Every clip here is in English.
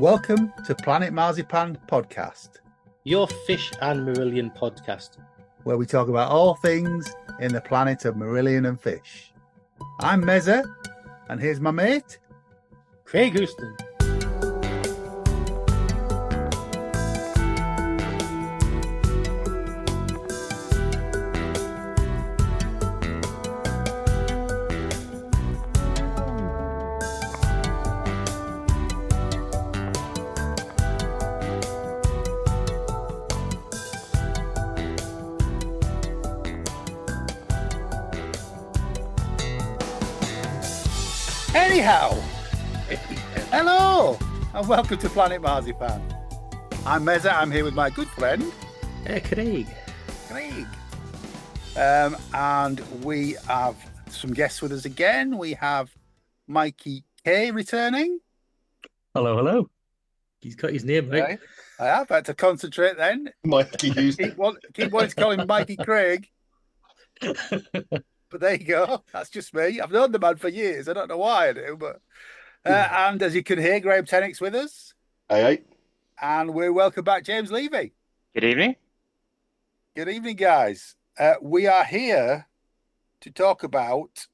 Welcome to Planet Marzipan Podcast, your fish and Marillion podcast, where we talk about all things in the planet of Marillion and fish. I'm Mezza, and here's my mate, Craig Houston. Anyhow, hello, and welcome to Planet Marzipan. I'm Mezza, I'm here with my good friend, Craig. And we have some guests with us again. We have Mikie Kay returning. Hello. He's got his name right. I have had to concentrate then. Mikie Houston. Keep wanting to call him Mikey Craig. But there you go. That's just me. I've known the man for years. I don't know why I do, but and as you can hear, Tennick's with us. Hey. And we welcome back James Levey. Good evening. Good evening, guys. We are here to talk about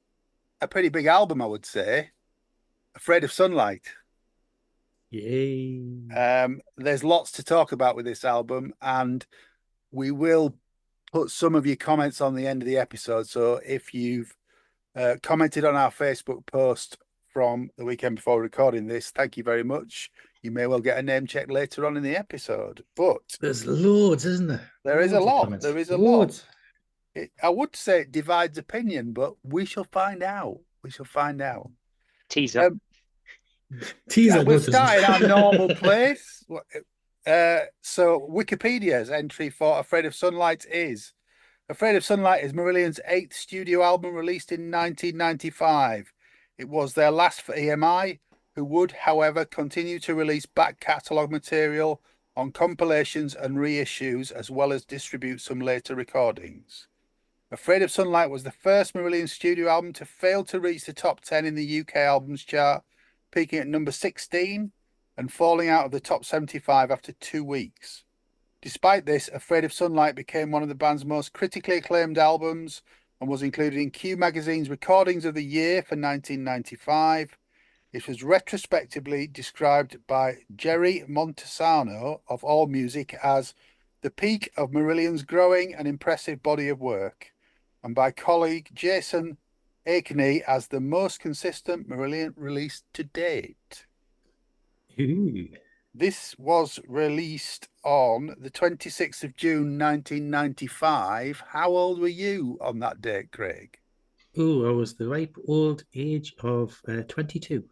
a pretty big album, I would say. Afraid of Sunlight. Yay. There's lots to talk about with this album, and we will put some of your comments on the end of the episode. So if you've commented on our Facebook post from the weekend before recording this, thank you very much. You may well get a name check later on in the episode. But there's loads, isn't there? There is a lot. There is a lot. I would say it divides opinion, but we shall find out. Teaser. Teaser. We'll start in our normal place. So Wikipedia's entry for Afraid of Sunlight is Marillion's 8th studio album released in 1995. It was their last for EMI, who would, however, continue to release back catalogue material on compilations and reissues, as well as distribute some later recordings. Afraid of Sunlight was the first Marillion studio album to fail to reach the top 10 in the UK albums chart, peaking at number 16 and falling out of the top 75 after 2 weeks. Despite this, Afraid of Sunlight became one of the band's most critically acclaimed albums and was included in Q Magazine's Recordings of the Year for 1995. It was retrospectively described by Jerry Montesano of AllMusic as the peak of Marillion's growing and impressive body of work, and by colleague Jason Akeney as the most consistent Marillion release to date. Ooh. This was released on the 26th of June 1995. How old were you on that date, Craig? Oh, I was the ripe old age of 22.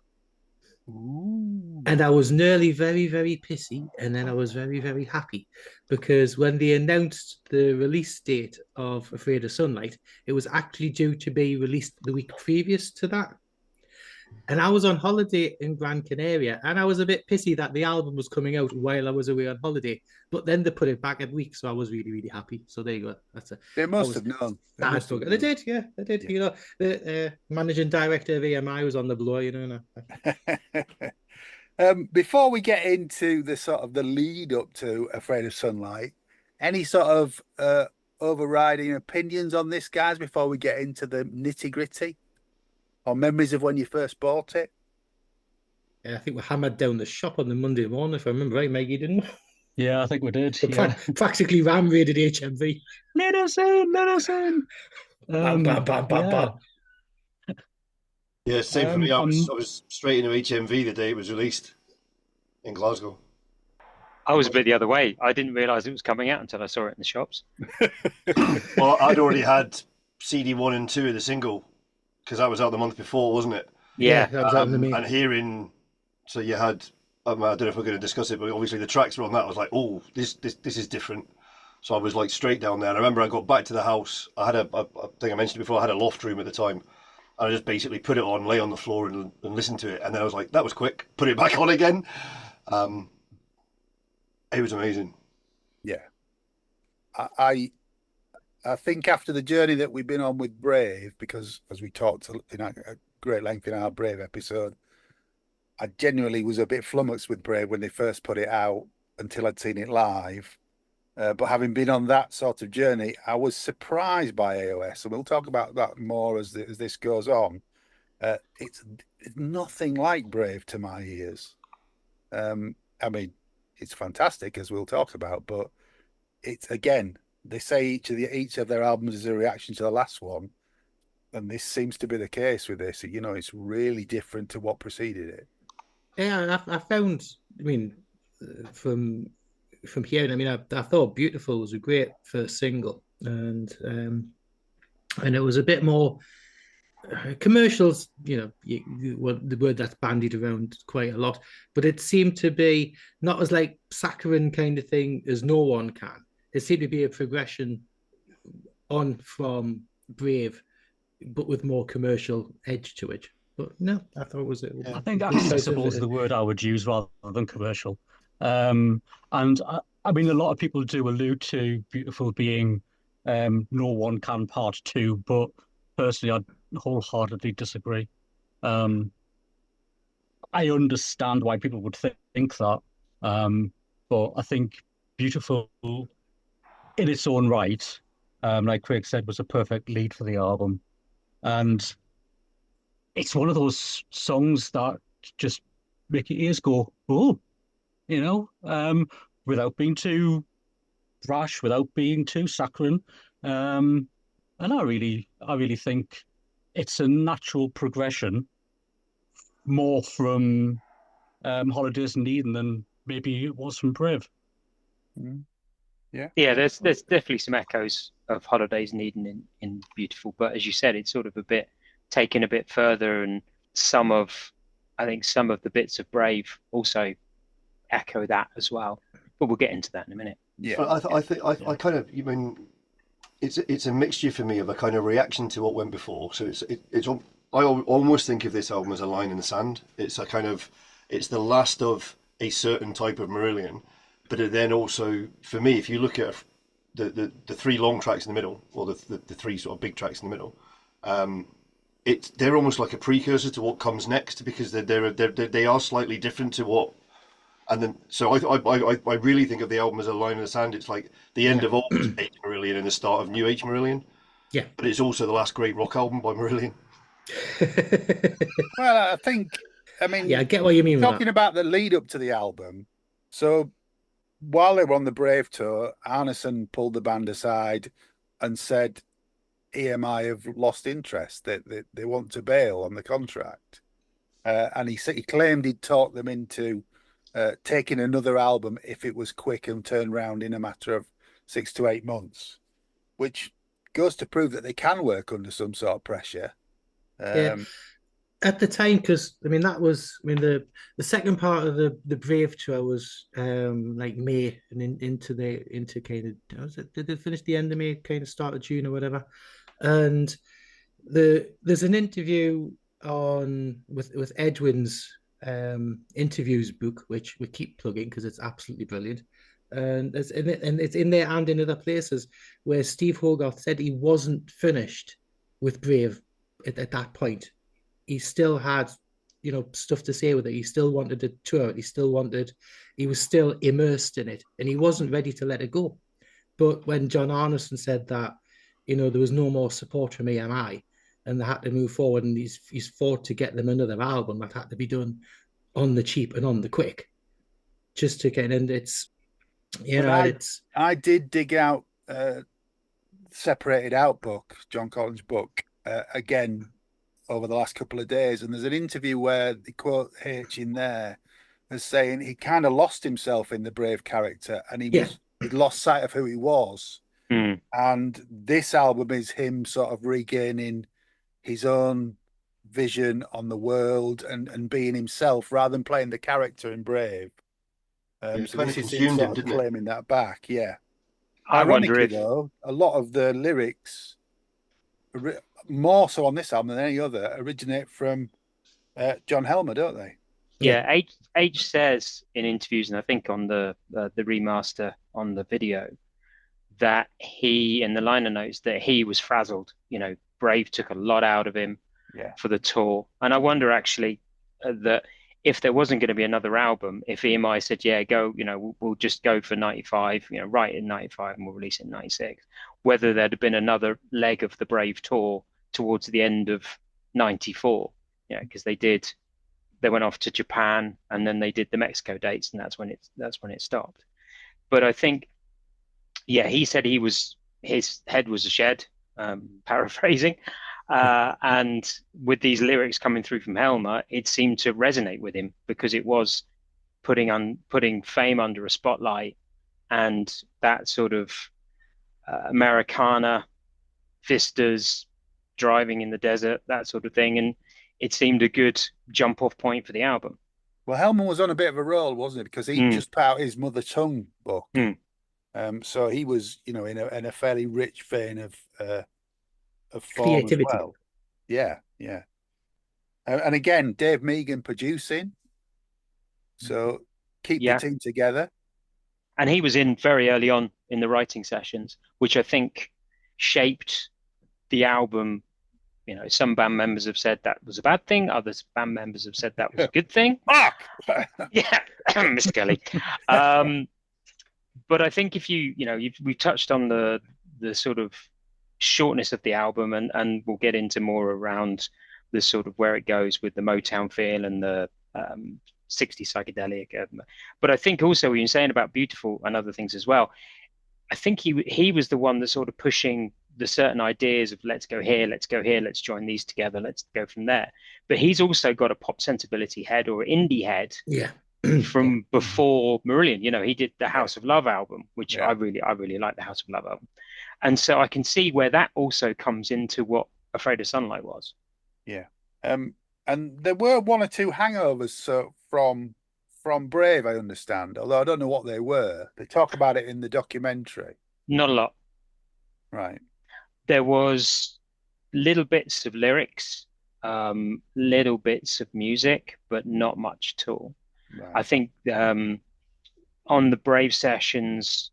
Ooh. And I was nearly very, very pissy, and then I was very, very happy, because when they announced the release date of Afraid of Sunlight, it was actually due to be released the week previous to that. And I was on holiday in Gran Canaria, and I was a bit pissy that the album was coming out while I was away on holiday. But then they put it back a week, so I was really, really happy. So there you go. They must have known. They did, yeah, they did. Yeah. You know, the managing director of EMI was on the blower, you know. Before we get into the sort of the lead up to Afraid of Sunlight, any sort of overriding opinions on this, guys, before we get into the nitty gritty? Or memories of when you first bought it? Yeah, I think we hammered down the shop on the Monday morning, if I remember right, Maggie, didn't we? Yeah, I think we did. Practically ram raided HMV. Let us in. Bam, bam, bam, bam, bam. Yeah, same for me. I was straight into HMV the day it was released in Glasgow. I was a bit the other way. I didn't realise it was coming out until I saw it in the shops. Well, I'd already had CD 1 and 2 of the single, because that was out the month before, wasn't it? Yeah. That was out in the and hearing, so you had, I don't know if we're going to discuss it, but obviously the tracks were on that. I was like, oh, this is different. So I was like straight down there. And I remember I got back to the house. I had I think I mentioned before, I had a loft room at the time. And I just basically put it on, lay on the floor and listen to it. And then I was like, that was quick. Put it back on again. It was amazing. Yeah. I think after the journey that we've been on with Brave, because as we talked at great length in our Brave episode, I genuinely was a bit flummoxed with Brave when they first put it out until I'd seen it live. But having been on that sort of journey, I was surprised by AOS, and we'll talk about that more as this goes on. It's nothing like Brave to my ears. I mean, it's fantastic, as we'll talk about, but it's, again, they say each of their albums is a reaction to the last one, and this seems to be the case with this. It's really different to what preceded it. Yeah, I found. I mean, from hearing, I mean, I thought "Beautiful" was a great first single, and it was a bit more commercials. The word that's bandied around quite a lot, but it seemed to be not as like saccharine kind of thing as "No One Can." It seemed to be a progression on from Brave, but with more commercial edge to it. But no, I thought it was. I think accessible is the word I would use rather than commercial. And I mean, a lot of people do allude to Beautiful being No One Can Part 2, but personally, I wholeheartedly disagree. I understand why people would think that, but I think Beautiful in its own right, like Craig said, was a perfect lead for the album. And it's one of those songs that just make your ears go, oh, without being too brash, without being too saccharine. And I really think it's a natural progression more from Holidays in Eden than maybe it was from Brave. Yeah. Yeah, there's definitely some echoes of Holidays in Eden in Beautiful, but as you said, it's sort of a bit taken a bit further, and I think some of the bits of Brave also echo that as well. But we'll get into that in a minute. Yeah. But I think I kind of, it's a mixture for me of a kind of reaction to what went before. So I almost think of this album as a line in the sand. It's the last of a certain type of Marillion, but it then also, for me, if you look at the three long tracks in the middle, or the three sort of big tracks in the middle, they're almost like a precursor to what comes next, because they are slightly different to what. And then, so I really think of the album as a line in the sand. It's like the end of old Age Marillion and the start of New Age Marillion. Yeah. But it's also the last great rock album by Marillion. Well, I mean, yeah, I get what you mean. Talking about the lead up to the album, so while they were on the Brave tour, Arnison pulled the band aside and said EMI have lost interest. They want to bail on the contract, and he claimed he'd talked them into taking another album if it was quick and turned around in a matter of 6 to 8 months, which goes to prove that they can work under some sort of pressure. Yeah. At the time, because I mean the second part of the Brave tour was like May and into kind of, did they finish the end of May, kind of start of June or whatever, and there's an interview with Edwin's interviews book, which we keep plugging because it's absolutely brilliant, and it's in there and in other places, where Steve Hogarth said he wasn't finished with Brave at that point. He still had, stuff to say with it. He still wanted to tour it. He was still immersed in it, and he wasn't ready to let it go. But when John Arnison said that, there was no more support from EMI, and they had to move forward, and he's fought to get them another album that had to be done on the cheap and on the quick, just to get. And it's, I did dig out Separated Out book, John Collins' book, again over the last couple of days, and there's an interview where they quote H in there as saying he kind of lost himself in the Brave character, and he'd lost sight of who he was. And this album is him sort of regaining his own vision on the world and being himself rather than playing the character in Brave. So this is consumed him, didn't it? claiming that back. Yeah. I wonder if though, a lot of the lyrics, more so on this album than any other, originate from John Helmer, don't they? Yeah, H says in interviews, and I think on the remaster on the video, that he, in the liner notes, that he was frazzled. Brave took a lot out of him for the tour, and I wonder actually that if there wasn't going to be another album, if EMI said, yeah, go, we'll just go for 95, write in 95 and we'll release it in 96, whether there'd have been another leg of the Brave tour towards the end of 94, because they went off to Japan and then they did the Mexico dates, and that's when it stopped. But I think, yeah, he said his head was a shed, paraphrasing. And with these lyrics coming through from Helmer, it seemed to resonate with him because it was putting fame under a spotlight, and that sort of Americana, vistas, driving in the desert, that sort of thing. And it seemed a good jump off point for the album. Well, Helmer was on a bit of a roll, wasn't it? Because he just put out his Mother Tongue book. So he was, in a fairly rich vein of form creativity as well. Yeah. And again, Dave Megan producing. So keep the team together. And he was in very early on in the writing sessions, which I think shaped the album. Some band members have said that was a bad thing. Other band members have said that was a good thing. Mark! Yeah, Mr. Kelly. But I think if we touched on the sort of shortness of the album, and we'll get into more around the sort of where it goes with the Motown feel and the 60s psychedelic. But I think also what you're saying about Beautiful and other things as well, I think he was the one that's sort of pushing the certain ideas of let's go here, let's join these together, let's go from there. But he's also got a pop sensibility head or indie head from before Marillion. He did the House of Love album, which I really like the House of Love album. And so I can see where that also comes into what Afraid of Sunlight was. Yeah. And there were one or two hangovers from Brave, I understand, although I don't know what they were. They talk about it in the documentary. Not a lot. Right. There was little bits of lyrics, little bits of music, but not much at all. Right. I think on the Brave sessions,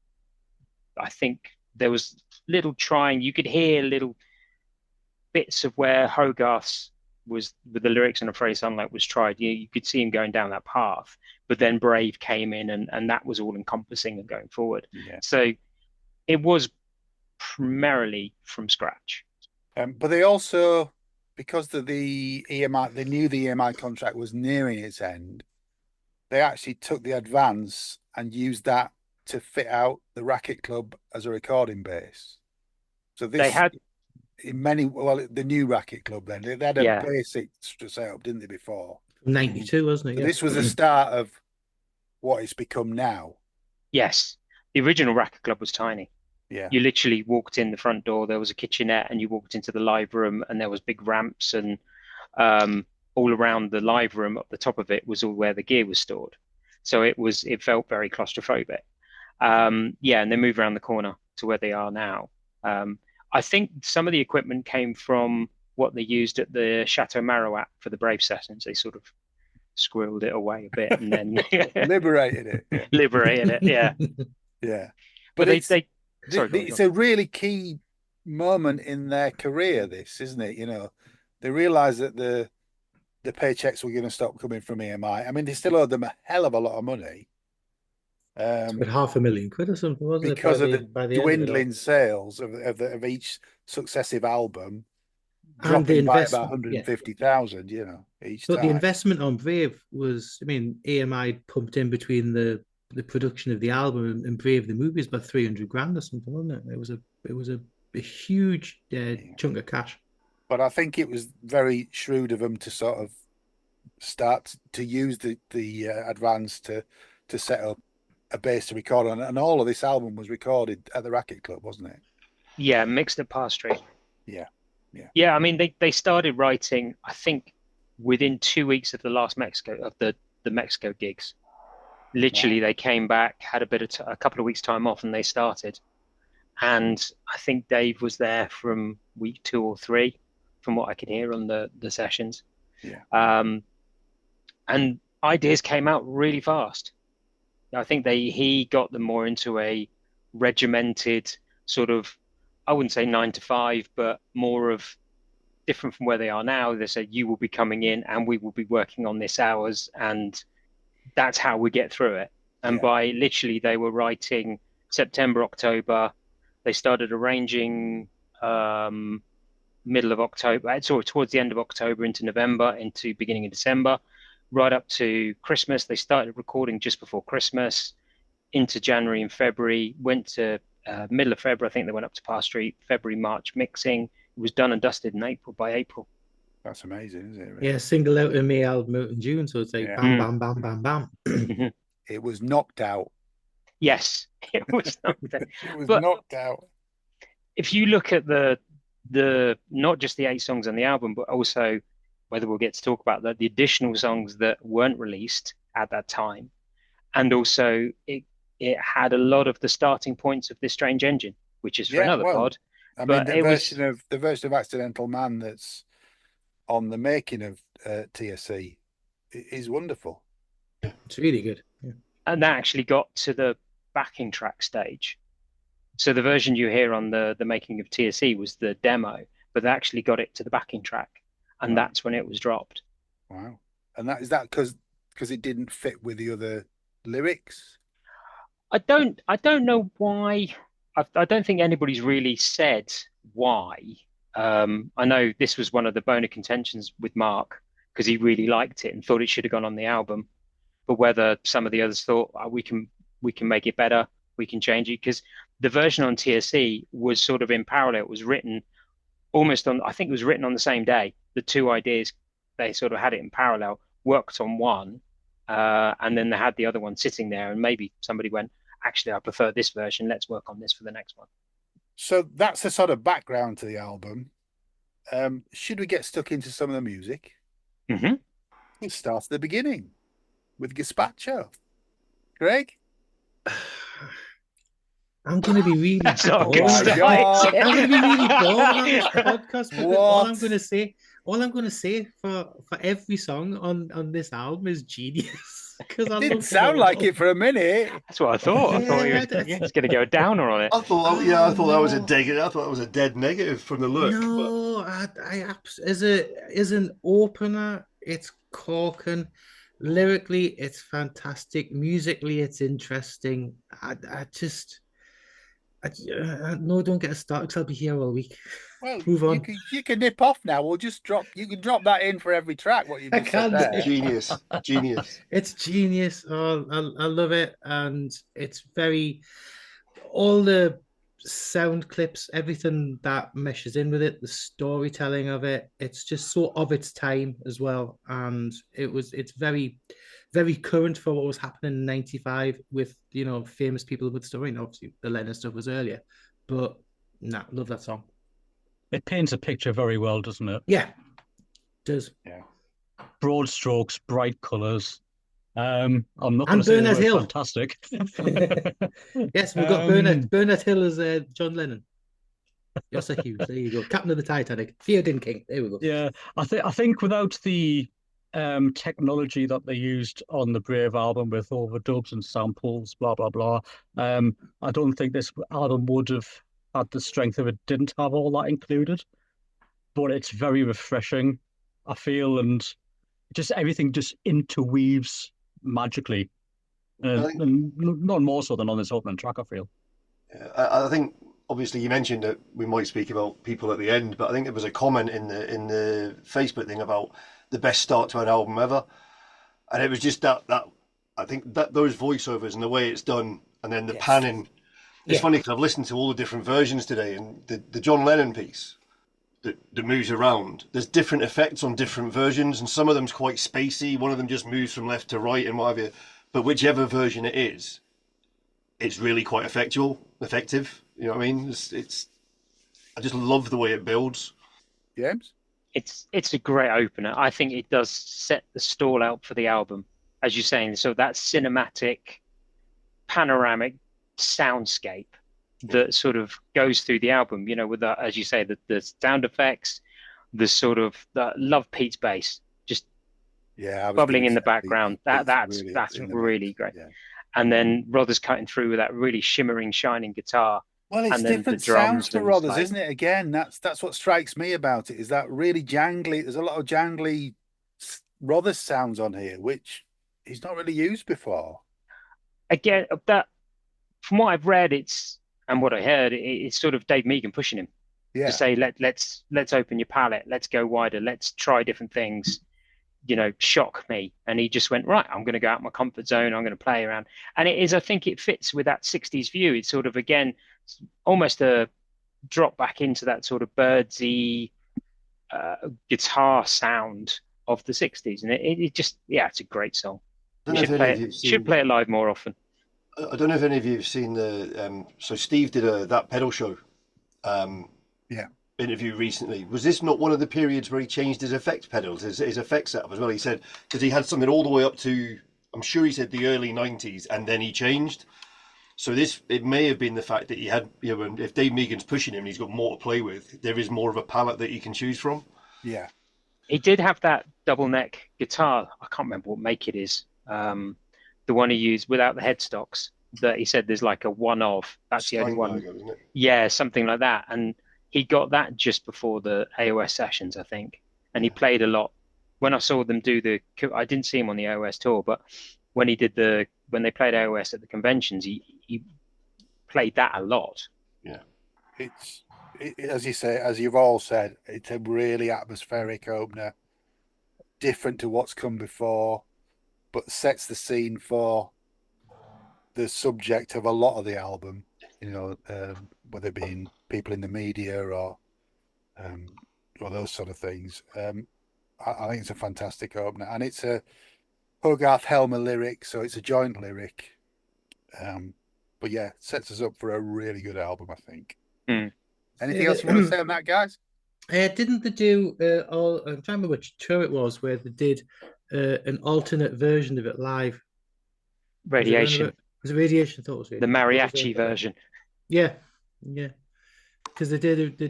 I think there was little trying. You could hear little bits of where Hogarth's was with the lyrics on Afraid of Sunlight was tried. You could see him going down that path, but then Brave came in and that was all encompassing and going forward. Yeah. So it was primarily from scratch. But they also, because the EMI, they knew the EMI contract was nearing its end, they actually took the advance and used that to fit out the Racket Club as a recording base. So this, they had the new Racket Club then, they had a basic setup, didn't they, before? 92, wasn't it? So this was the start of what it's become now. Yes. The original Racket Club was tiny. Yeah. You literally walked in the front door, there was a kitchenette, and you walked into the live room, and there was big ramps, and all around the live room up the top of it was all where the gear was stored. So it felt very claustrophobic. And they moved around the corner to where they are now. I think some of the equipment came from what they used at the Chateau Marouat for the Brave sessions. They sort of squirreled it away a bit and then liberated it. Yeah. Liberated it, yeah. Yeah. But it's a really key moment in their career, this, isn't it? They realized that the paychecks were going to stop coming from EMI. I mean, they still owed them a hell of a lot of money. But £500,000 or something, wasn't because it? Because of the dwindling sales of each successive album, and dropping by about 150,000, each time. But the investment on Brave was, EMI pumped in between the production of the album and Brave the movie is about 300 grand or something, wasn't it? It was a huge chunk of cash. But I think it was very shrewd of them to sort of start to use the advance to set up a base to record on, and all of this album was recorded at the Racket Club, wasn't it? Yeah, mixed at Park Street. Yeah. I mean, they started writing, I think, within 2 weeks of the last the Mexico gigs. Literally, They came back, had a couple of weeks time off, and they started. And I think Dave was there from week 2 or 3, from what I could hear on the sessions. Yeah. And ideas came out really fast. I think he got them more into a regimented sort of, I wouldn't say 9 to 5, but more of different from where they are now. They said, you will be coming in and we will be working on this hours, and that's how we get through it. And by literally, they were writing September, October. They started arranging middle of October, sorry, towards the end of October into November, into beginning of December, right up to Christmas. They started recording just before Christmas, into January and February, went to middle of February. I think they went up to Park Street, February, March mixing. It was done and dusted in April, by April. That's amazing, isn't it? Really? Yeah, single out in May, album out in June. So it's like bam, bam, bam, bam, bam. It was knocked out. Yes, it was knocked out. It was But knocked out. if you look at the not just the 8 songs on the album, but also whether we'll get to talk about that, the additional songs that weren't released at that time, and also it had a lot of the starting points of This Strange Engine, which is for another pod. I mean, the version of Accidental Man that's on the making of TSC is wonderful. It's really good. Yeah. And that actually got to the backing track stage. So the version you hear on the making of TSC was the demo, but they actually got it to the backing track, and that's when it was dropped. Wow! And is that because it didn't fit with the other lyrics? I don't know why. I don't think anybody's really said why. I know this was one of the bone of contentions with Mark, because he really liked it and thought it should have gone on the album. But whether some of the others thought we can make it better, we can change it, because the version on TSC was sort of in parallel. It was written almost on, I think it was written on the same day. The two ideas, they sort of had it in parallel, worked on one, and then they had the other one sitting there, and maybe somebody went, actually, I prefer this version. Let's work on this for the next one. So that's the sort of background to the album. Should we get stuck into some of the music? Mm-hmm. Let's start at the beginning with Gazpacho. Craig? I'm going to be really That's not boring. good stuff. I'm going to be really boring on this podcast, because What? all I'm going to say for every song on this album is genius. Because It didn't sound like it for a minute. That's what I thought. I thought he was going to go downer on it. I thought that was a dead negative from the look. No, I as an opener, it's corking. Lyrically, it's fantastic. Musically, it's interesting. No, don't get us started, because I'll be here all week. Well, Move on. You can nip off now. We'll just drop. You can drop that in for every track. What you've I just said can't. there. Genius. It's genius. Oh, I love it, and it's all the sound clips, everything that meshes in with it, the storytelling of it. It's just so of its time as well, and it's very, very current for what was happening in '95 with famous people with story. And obviously, the Lennon stuff was earlier, but love that song. It paints a picture very well, doesn't it? Yeah, it does. Yeah. Broad strokes, bright colours. I'm not going to say Bernard Hill. Fantastic. Yes, we've got Bernard Hill as John Lennon. Yosser Hughes, there you go. Captain of the Titanic. Theodin King. There we go. Yeah, I think without the technology that they used on the Brave album with overdubs and samples, blah blah blah, I don't think this album would have had the strength if it didn't have all that included. But it's very refreshing, I feel, and just everything just interweaves magically, and not more so than on this opening track, I feel. I think obviously you mentioned that we might speak about people at the end, but I think there was a comment in the Facebook thing about the best start to an album ever, and it was just that I think that those voiceovers and the way it's done, and then the panning. It's funny because I've listened to all the different versions today, and the John Lennon piece that moves around, there's different effects on different versions, and some of them's quite spacey. One of them just moves from left to right and whatever. But whichever version it is, it's really quite effective. You know what I mean? It's I just love the way it builds. James? It's a great opener. I think it does set the stall out for the album, as you're saying. So that cinematic, panoramic soundscape that sort of goes through the album, with that, as you say, the sound effects, the sort of Love Pete's bass, just bubbling in the background. That's really great. Yeah. And then Rothers cutting through with that really shimmering, shining guitar Well, it's and then the different sounds drums for and Rothers, like, isn't it? Again, that's what strikes me about it, is that really jangly. There's a lot of jangly Rothers sounds on here, which he's not really used before. again, that from what I've read, it's and what I heard, it's sort of Dave Meegan pushing him to Yeah, say let's open your palette, let's go wider, let's try different things, shock me. And he just went, right, I'm going to go out my comfort zone, I'm going to play around. And it is, I think it fits with that 60s view. It's sort of, again, almost a drop back into that sort of birdsy guitar sound of the 60s. And it just, yeah, it's a great song. I don't know if any of you've Should seen. play it live more often. I don't know if any of you have seen the. So Steve did that pedal show. Yeah. Interview recently. Was this not one of the periods where he changed his effect pedals, his effect setup as well? He said because he had something all the way up to, I'm sure he said the early 90s, and then he changed. So it may have been the fact that he had, if Dave Meegan's pushing him and he's got more to play with, there is more of a palette that he can choose from. yeah. He did have that double neck guitar. I can't remember what make it is. The one he used without the headstocks. That he said there's like a one of. That's the only one. Steinberger, isn't it? Yeah, something like that. And he got that just before the AOS sessions, I think. And he played a lot. When I saw them do I didn't see him on the AOS tour, but when they played AOS at the conventions, he played that a lot. Yeah. As you say, as you've all said, it's a really atmospheric opener, different to what's come before, but sets the scene for the subject of a lot of the album. Whether it being people in the media or those sort of things. I think it's a fantastic opener, and it's a Hogarth Helmer lyric, so it's a joint lyric. But yeah, sets us up for a really good album, I think. Anything else you want to say on that, guys? Didn't they do I'm trying to remember which tour it was where they did an alternate version of it live? Radiation. Was it Radiation? I thought it was The mariachi version. Yeah. Because they did,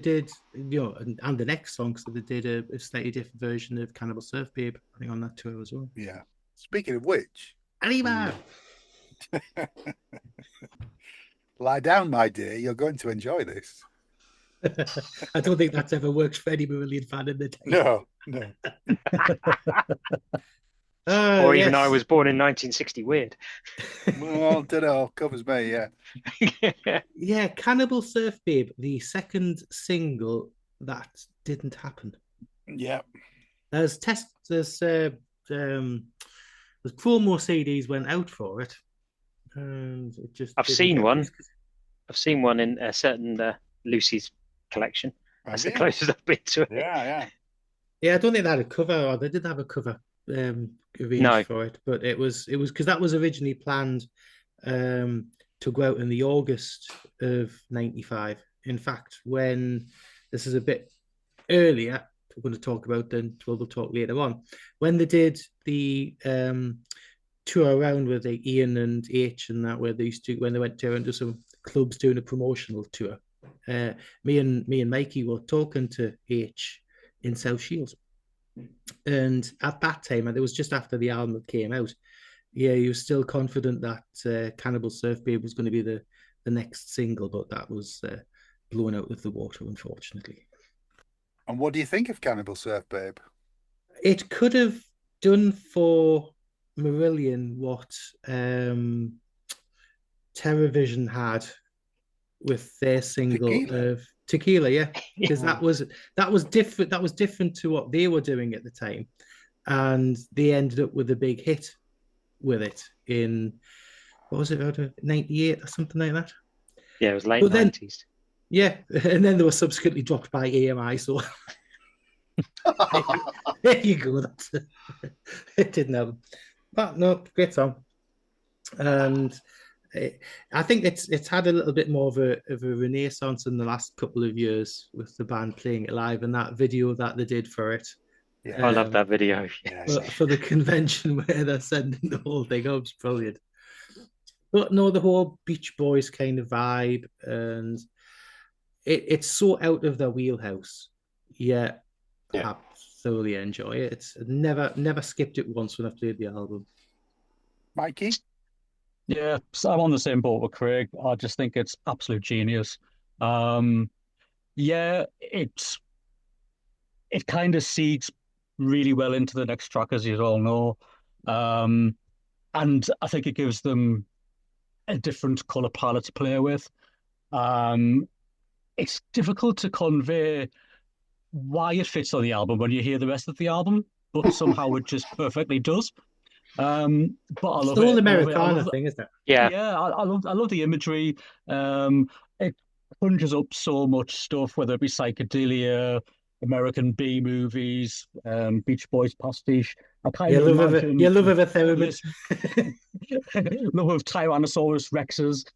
and the next song, so they did a slightly different version of Cannibal Surf Babe, I think, on that tour as well. Yeah. Speaking of which, Anima! lie down, my dear. You're going to enjoy this. I don't think that's ever worked for any Marillion fan in the day. No. Or even I was born in 1960. Weird. Well, don't know. Covers me, yeah. Yeah, Cannibal Surf Babe, the second single that didn't happen. Yeah. There's promo CDs went out for it, and it just. I've seen one. I've seen one in a certain Lucy's collection. That's the closest I've been to it. Yeah. Yeah, I don't think they had a cover, or they didn't have a cover arranged for it, but it was because that was originally planned to go out in the August of '95. In fact, when this is a bit earlier, we're going to talk about, then we'll talk later on, when they did the tour around with Ian and H and that, where they used to, when they went to into some clubs doing a promotional tour, me and Mikey were talking to H in South Shields, and at that time, and it was just after the album came out, he was still confident that Cannibal Surf Babe was going to be the next single, but that was blown out of the water, unfortunately. And what do you think of Cannibal Surf Babe? It could have done for Marillion what TerraVision had with their single of Tequila, yeah, because that was different. That was different to what they were doing at the time, and they ended up with a big hit with it in, what was it, about 98 or something like that. Yeah, it was late 90s. Yeah, and then they were subsequently dropped by AMI. So there you go. It didn't happen, but no, great song, and I think it's had a little bit more of a renaissance in the last couple of years with the band playing it live, and that video that they did for it. Yeah, I love that video. For the convention where they're sending the whole thing up, it's brilliant. But no, the whole Beach Boys kind of vibe, and it's so out of their wheelhouse. Yeah. I thoroughly enjoy it. It's never skipped it once when I've played the album. Mikey? Yeah, so I'm on the same boat with Craig. I just think it's absolute genius. Yeah, it kind of seeds really well into the next track, as you all know. And I think it gives them a different color palette to play with. Um, it's difficult to convey why it fits on the album when you hear the rest of the album, but somehow it just perfectly does. But I It's love the whole it. I love it. Americana thing, isn't it? Yeah, Yeah, I love the imagery. It conjures up so much stuff, whether it be psychedelia, American B movies, Beach Boys pastiche. I kind of You imagine love of a theremin. love of Tyrannosaurus Rexes.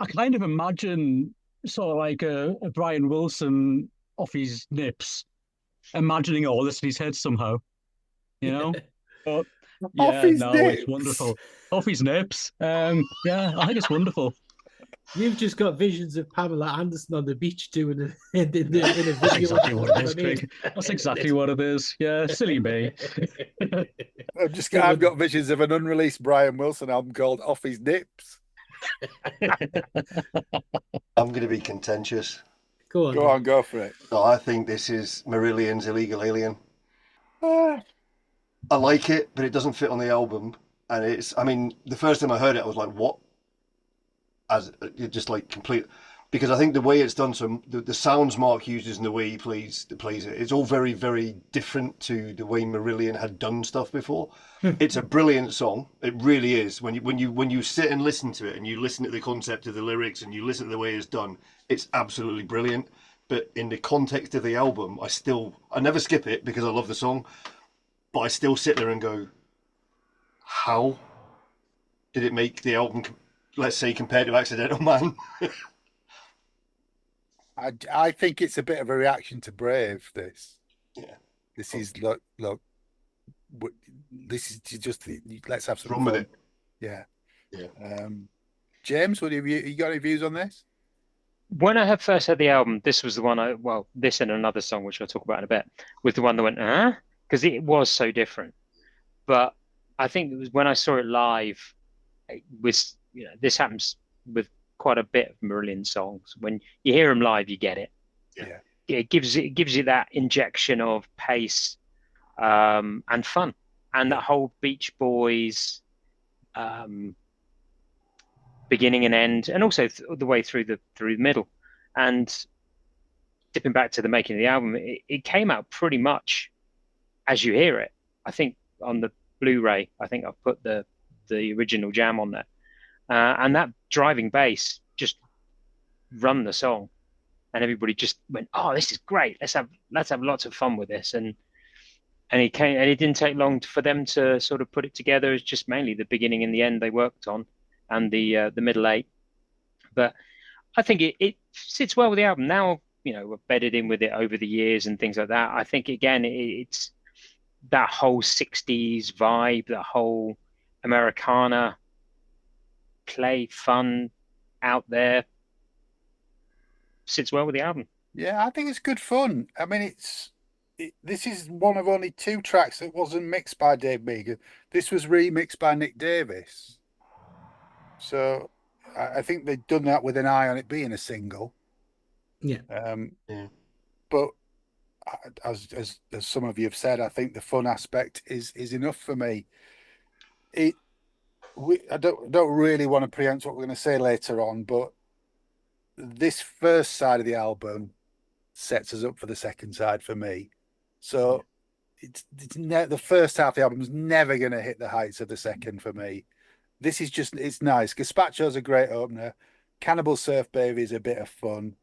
I kind of imagine sort of like a Brian Wilson off his nips, imagining all this in his head somehow, you know? But Off yeah, his no, it's nips. wonderful. Off his nips. Yeah, I think it's wonderful. You've just got visions of Pamela Anderson on the beach doing it in a video. That's exactly what it is, I mean. Craig. That's exactly what it is. Yeah, silly me. I've got visions of an unreleased Brian Wilson album called Off His Nips. I'm going to be contentious. Go on. Go on, go for it. So I think this is Marillion's Illegal Alien. Ah, I like it, but it doesn't fit on the album. And I mean, the first time I heard it, I was like, what? As it just like complete, because I think the way it's done, so the sounds Mark uses and the way he plays it, it's all very, very different to the way Marillion had done stuff before. It's a brilliant song. It really is. When you sit and listen to it and you listen to the concept of the lyrics and you listen to the way it's done, it's absolutely brilliant. But in the context of the album, I never skip it because I love the song, but I still sit there and go, how did it make the album, let's say, compared to Accidental Man? I think it's a bit of a reaction to Brave. Yeah. This is look. This is just let's have some Run with fun. it. Yeah. Yeah. James, what have you got any views on this? when I had first heard the album, this was the one this and another song, which I'll talk about in a bit, was the one that went, huh? Because it was so different. But I think it was when I saw it live, it was, this happens with quite a bit of Marillion songs. When you hear them live, you get it. Yeah. It gives you that injection of pace, and fun, and that whole Beach Boys, beginning and end, and also the way through the middle. And dipping back to the making of the album, it came out pretty much as you hear it. I think on the Blu-ray, I think I've put the original jam on there, and that driving bass just run the song, and everybody just went, "Oh, this is great! Let's have lots of fun with this." And it didn't take long for them to sort of put it together. It's just mainly the beginning and the end they worked on, and the middle eight. But I think it sits well with the album. Now, we've bedded in with it over the years and things like that. I think, again, it's that whole 60s vibe, that whole Americana play, fun, out there, sits well with the album. Yeah, I think it's good fun. I mean, this is one of only 2 tracks that wasn't mixed by Dave Meaghan. This was remixed by Nick Davis. So I think they'd done that with an eye on it being a single. Yeah. But as some of you have said, I think the fun aspect is enough for me. I don't really want to preempt what we're going to say later on, but this first side of the album sets us up for the second side for me. So the first half of the album is never going to hit the heights of the second for me. This is it's nice. Gazpacho's a great opener. Cannibal Surf Baby is a bit of fun.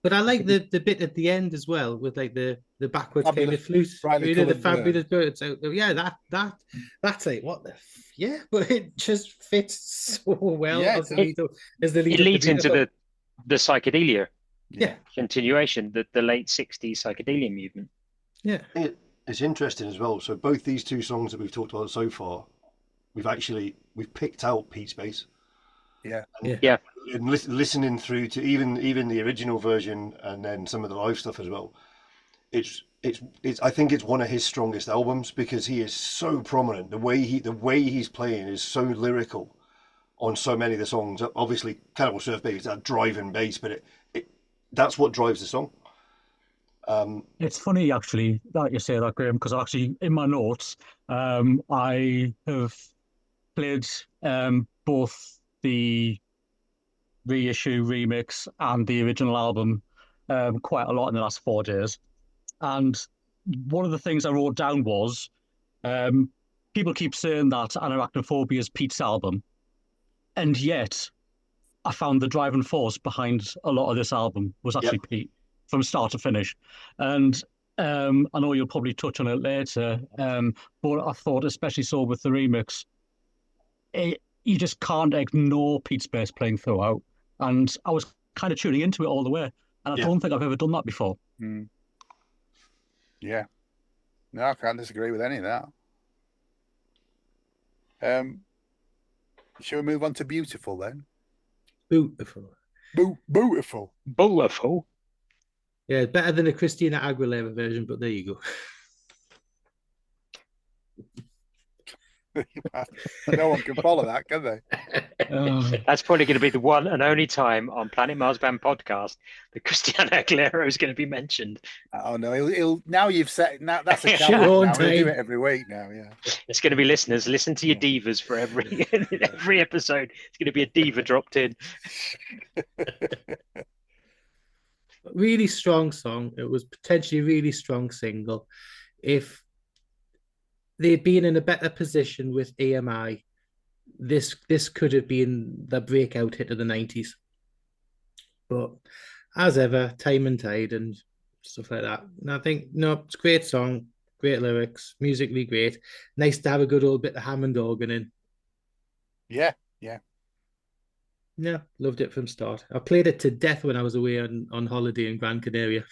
But I like the bit at the end as well, with like the backward kind of flute. The fabulous bird. So yeah, that's like what the but it just fits so well as the lead. It leads into the psychedelia. Yeah. Continuation, the late 60s psychedelia movement. Yeah. It's interesting as well. So both these 2 songs that we've talked about so far, we've picked out Pete's bass. Yeah. And listening through to even the original version and then some of the live stuff as well. It's I think it's one of his strongest albums because he is so prominent. The way he's playing is so lyrical on so many of the songs. Obviously, Cannibal Surf Baby is that driving bass, but that's what drives the song. It's funny actually that you say that, Graham, because actually in my notes, I have played both the reissue, remix, and the original album quite a lot in the last 4 days. And one of the things I wrote down was people keep saying that Anarachnophobia is Pete's album, and yet I found the driving force behind a lot of this album was actually Pete from start to finish. And I know you'll probably touch on it later, but I thought, especially so with the remix, you just can't ignore Pete's bass playing throughout. And I was kind of tuning into it all the way. And I don't think I've ever done that before. Mm. Yeah. No, I can't disagree with any of that. Shall we move on to Beautiful then? Beautiful. Beautiful. Beautiful. Yeah, better than the Christina Aguilera version, but there you go. No one can follow that, can they? That's probably going to be the one and only time on Planet Mars Band podcast that Christiana Aguilera is going to be mentioned. Oh no, he'll now you've set now that's a Shit challenge. on Now. He'll do time. it every week now. Yeah, It's going to be listeners. Listen to your divas for every episode. It's going to be a diva dropped in. Really strong song. It was potentially a really strong single. If they'd been in a better position with EMI, this could have been the breakout hit of the 90s. But as ever, time and tide and stuff like that. And I think, no, it's a great song, great lyrics, musically great. Nice to have a good old bit of Hammond organ in. yeah. Yeah, loved it from start. I played it to death when I was away on holiday in Gran Canaria.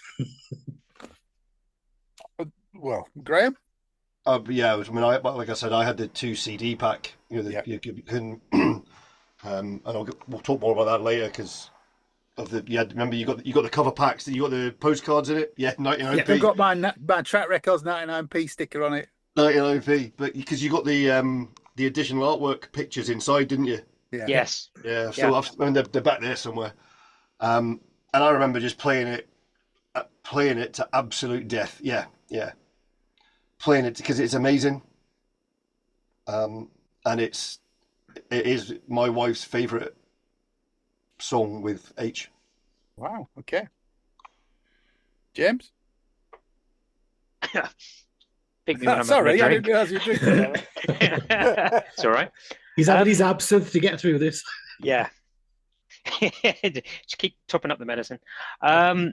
Well, Graham. Yeah, like I said, I had the 2 CD pack. You know, you couldn't. And we'll talk more about that later because of the. Yeah, remember you got the cover packs. You got the postcards in it. Yeah, 99p. Yeah, I've got my track records 99p sticker on it. 99p, but because you got the additional artwork pictures inside, didn't you? Yeah. Yes. Yeah. So they're back there somewhere. And I remember just playing it to absolute death. Yeah. Playing it because it's amazing. And it is my wife's favourite song with H. Wow. Okay. James. Pick me when I'm Sorry, I having didn't a realise you were drinking. It's all right. He's having his absinthe to get through this. Yeah. Just keep topping up the medicine. No,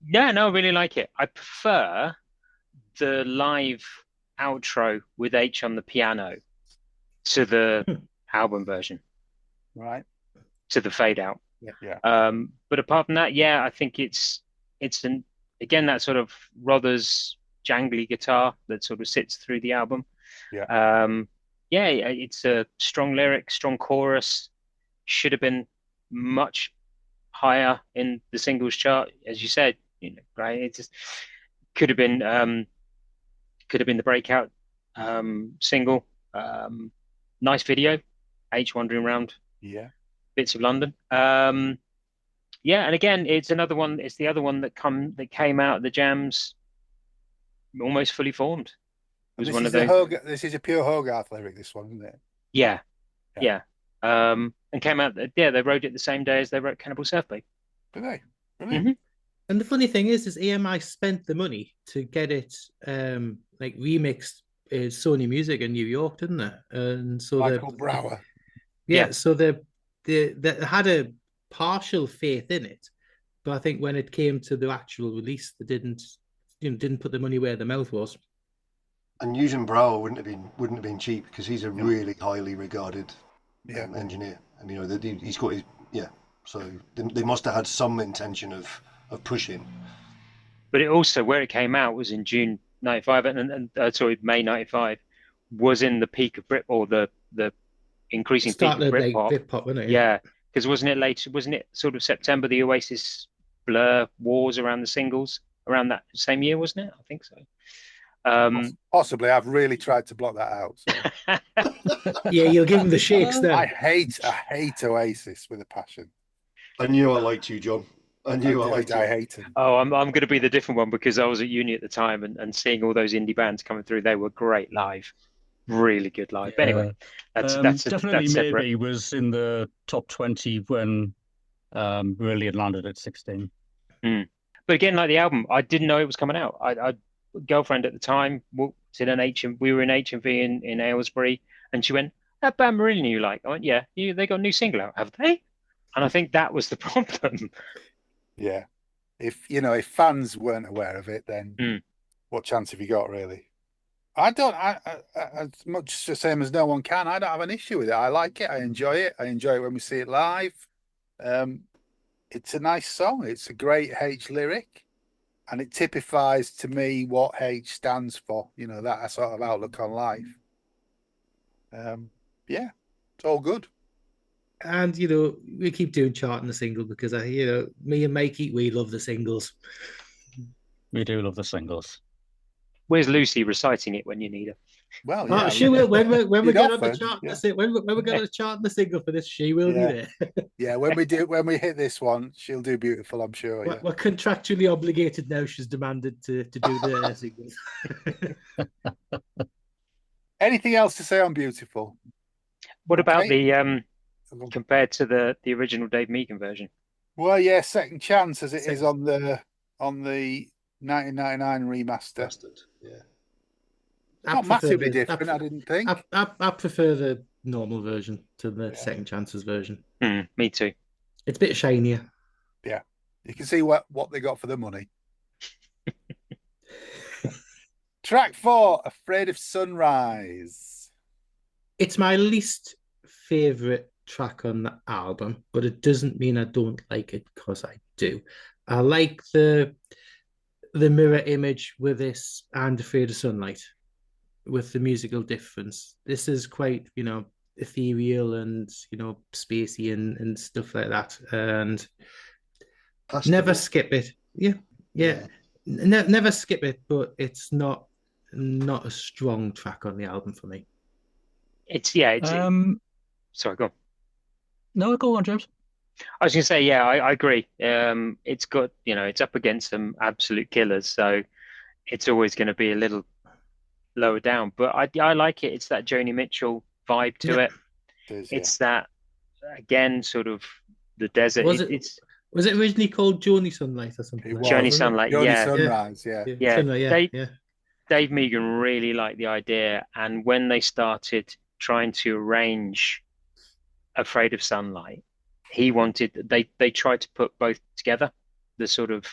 I really like it. I prefer the live outro with H on the piano to the album version, Right. to the fade out. Yeah. But apart from that, yeah, I think it's again that sort of Rothers jangly guitar that sort of sits through the album. Yeah. It's a strong lyric, strong chorus. Should have been much higher in the singles chart, as you said. Right? It just could have been the breakout single. Nice video, H wandering around bits of London. And again, it's another one. It's the other one that came out of the jams almost fully formed. It was one of those. This is a pure Hogarth lyric. This one, isn't it? Yeah. And came out. Yeah, they wrote it the same day as they wrote Cannibal Surf Baby. Did they? Mm-hmm. And the funny thing is EMI spent the money to get it remixed in Sony Music in New York, didn't they? And so Michael Brower. So they had a partial faith in it, but I think when it came to the actual release, they didn't put the money where the mouth was. And using Brower wouldn't have been cheap because he's a really highly regarded engineer, and he's got his So they must have had some intention of pushing. But it also, where it came out was in June 95 and May 95 was in the peak of Brit, or the increasing peak of Britpop. Wasn't it? Yeah, because wasn't it sort of September, the Oasis Blur Wars around the singles around that same year, wasn't it? I think so. Possibly, I've really tried to block that out. So. Yeah, you'll give him the shakes then. I hate Oasis with a passion. I knew I liked you, John. I knew I liked I you. hate them. Oh, I'm going to be the different one because I was at uni at the time and seeing all those indie bands coming through, they were great live, really good live. But anyway, that's definitely that's separate. maybe was in the top 20 when Marillion landed at 16. But again, like the album, I didn't know it was coming out. I girlfriend at the time was in we were in HMV in Aylesbury, and she went, "That band Marillion you like?" I went, "Yeah, they got a new single out, have they?" And I think that was the problem. Yeah. If fans weren't aware of it, then what chance have you got, really? I don't. I as much the same as no one can. I don't have an issue with it. I like it. I enjoy it. I enjoy it when we see it live. It's a nice song. It's a great H lyric, and it typifies to me what H stands for. That sort of outlook on life. Yeah, it's all good. And we keep doing charting the single because me and Mikey, we love the singles. We do love the singles. Where's Lucy reciting it when you need her? Well, yeah, she will when we get on the offered, chart. yeah. When we get on the chart the single for this, she will be there. Yeah, when we hit this one, she'll do beautiful. I'm sure. We're contractually obligated now. She's demanded to do the singles. Anything else to say on Beautiful? What about the compared to the original Dave Meegan version? Well, yeah, Second Chance as it is on the 1999 remaster. Yeah. Not massively different, I didn't think. I prefer the normal version to the Second Chances version. Me too. It's a bit shinier. Yeah, you can see what they got for the money. Track 4, Afraid of Sunrise. It's my least favorite track on the album, but it doesn't mean I don't like it because I do. I like the mirror image with this and Afraid of Sunlight, with the musical difference. This is quite, ethereal and, spacey and stuff like that. And never skip it. Yeah. Never skip it, but it's not a strong track on the album for me. Sorry, go on. No, go on, James. I was going to say, yeah, I agree. It's got, it's up against some absolute killers, so it's always going to be a little lower down. But I like it. It's that Joni Mitchell vibe to it. It's that, again, sort of the desert. Was it originally called Joni Sunlight or something? Joni Sunlight, Joni Sunrise, yeah. Sunlight, Dave Meegan really liked the idea, and when they started trying to arrange Afraid of Sunlight, they tried to put both together, the sort of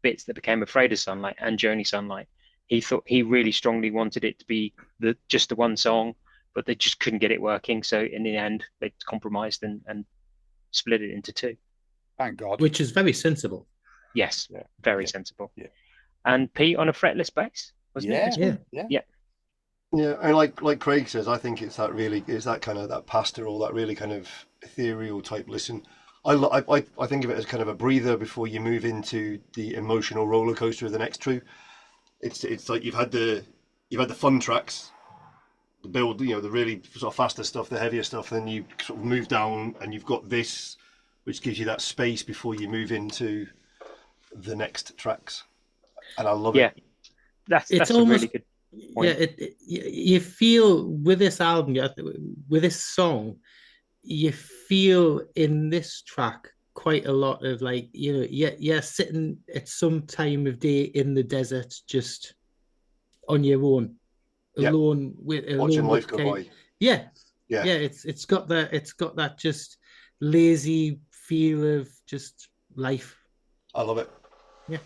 bits that became Afraid of Sunlight and Joni Sunlight. He really strongly wanted it to be just the one song, but they just couldn't get it working. So in the end, they compromised and split it into two. Thank God. Which is very sensible. Yes, very sensible. Yeah. And Pete on a fretless bass, wasn't it? Yeah. Yeah, and like Craig says, I think it's that kind of that pastoral, that really kind of ethereal type listen. I think of it as kind of a breather before you move into the emotional roller coaster of the next two. It's like you've had the fun tracks, the build, the really sort of faster stuff, the heavier stuff, then you sort of move down and you've got this, which gives you that space before you move into the next tracks. And I love it. That's a really good point. Yeah, you feel with this album, with this song, you feel in this track quite a lot of like, you're sitting at some time of day in the desert, just on your own, alone watching life go by. Yeah. It's got that just lazy feel of just life. I love it. Yeah.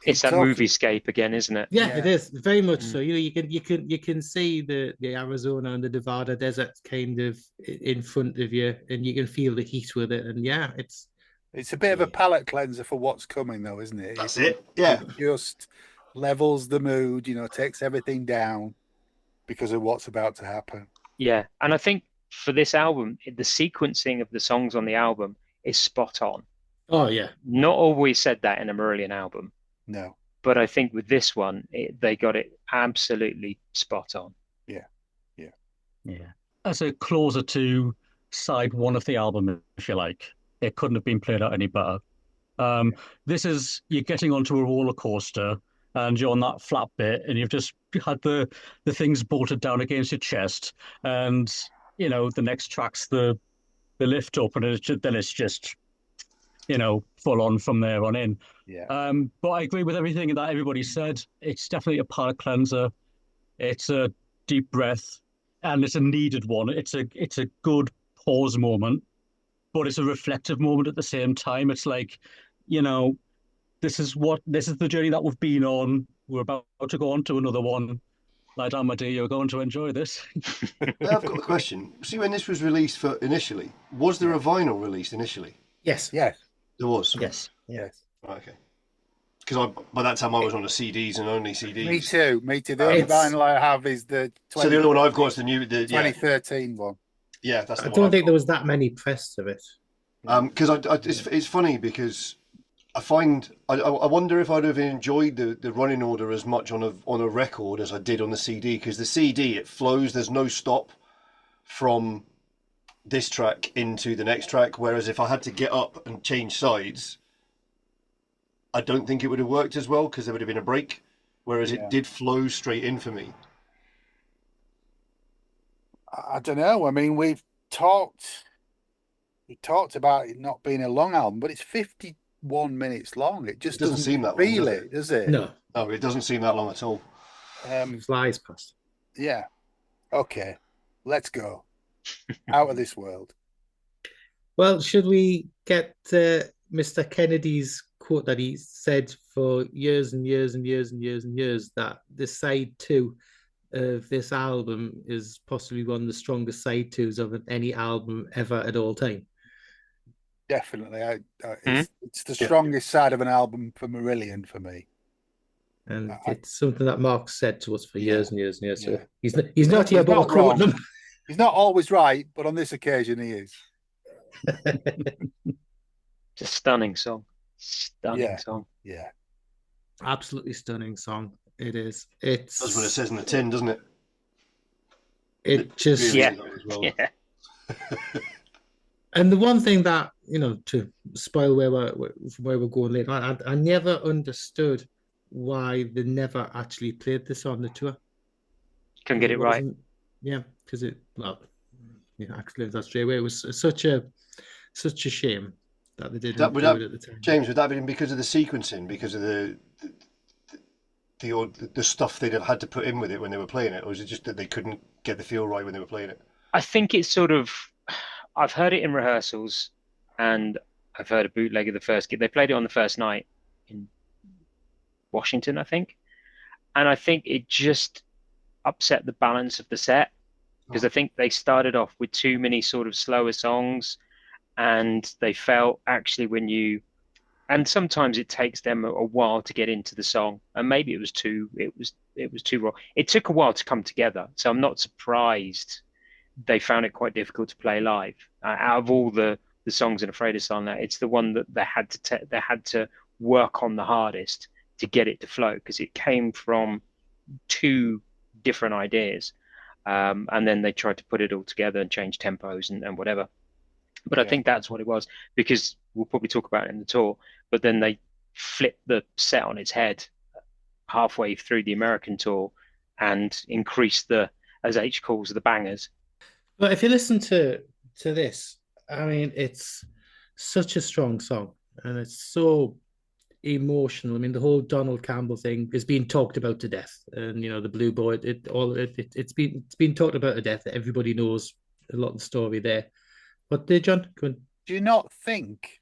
It's that moviescape again, isn't it? Yeah, it is very much so. You can see the Arizona and the Nevada desert kind of in front of you, and you can feel the heat with it. And it's a bit of a palate cleanser for what's coming, though, isn't it? That's it. Yeah, it just levels the mood. Takes everything down because of what's about to happen. Yeah, and I think for this album, the sequencing of the songs on the album is spot on. Oh yeah, not always said that in a Marillion album. No. But I think with this one, they got it absolutely spot on. Yeah. As a closer to side one of the album, if you like, it couldn't have been played out any better. This is, you're getting onto a roller coaster and you're on that flat bit and you've just had the things bolted down against your chest, and the next track's the lift up, and then it's just full on from there on in. Yeah. But I agree with everything that everybody said. It's definitely a palate cleanser. It's a deep breath, and it's a needed one. It's a good pause moment, but it's a reflective moment at the same time. It's like, this is the journey that we've been on. We're about to go on to another one. Lie down, my dear, you're going to enjoy this. I've got a question. See, when this was released initially, was there a vinyl released initially? Yes. Yes. There was. Yes. Yes. Right, okay. Because by that time I was on the CDs and only CDs. Me too. The only It's- vinyl I have is the So the only one I've got is the 2013 one. Yeah, that's the I one. don't think there was that many press of it. Because it's funny because I wonder if I'd have enjoyed the running order as much on a record as I did on the CD, because the CD, it flows, there's no stop from this track into the next track, whereas if I had to get up and change sides, I don't think it would have worked as well, because there would have been a break, whereas it did flow straight in for me. I don't know. I mean, we talked about it not being a long album, but it's 51 minutes long. It just doesn't seem that long, feel does it, does it? No, No, it doesn't seem that long at all. flies past. Yeah. Okay. Let's go. Out of this world. Well, should we get Mr. Kennedy's quote that he said for years and years and years and years and years, that the side two of this album is possibly one of the strongest side twos of any album ever at all time? Definitely. It's the strongest side of an album for Marillion for me. And it's something that Mark said to us for years and years and years. Yeah. So he's not here, but we're quoting him. He's not always right, but on this occasion he is. It's a stunning song. Stunning song. Yeah. Absolutely stunning song. It is. That's what it says in the tin, doesn't it? It just Yeah. Well. Yeah. And the one thing that, to spoil where we're going later on, I never understood why they never actually played this on the tour. Couldn't get it right. Yeah, because actually that's straight away. It was such a shame that they didn't do it at the time. James, would that have been because of the sequencing, because of the stuff they'd have had to put in with it when they were playing it, or was it just that they couldn't get the feel right when they were playing it? I think it's sort of, I've heard it in rehearsals, and I've heard a bootleg of the first gig. They played it on the first night in Washington, I think. And I think it just upset the balance of the set, because I think they started off with too many sort of slower songs, and they felt actually and sometimes it takes them a while to get into the song, and maybe it was too raw. It took a while to come together, so I'm not surprised they found it quite difficult to play live. Out of all the songs in Afraid of Sunlight, it's the one that they had to work on the hardest to get it to flow, because it came from two different ideas, and then they tried to put it all together and change tempos and whatever. But I think that's what it was, because we'll probably talk about it in the tour, but then they flipped the set on its head halfway through the American tour and increased the, as H calls, the bangers. But if you listen to this, I mean, it's such a strong song, and it's so emotional. I mean, the whole Donald Campbell thing is being talked about to death, and the Blue Boy, it's been talked about to death. Everybody knows a lot of the story there. But John, go on. Do you not think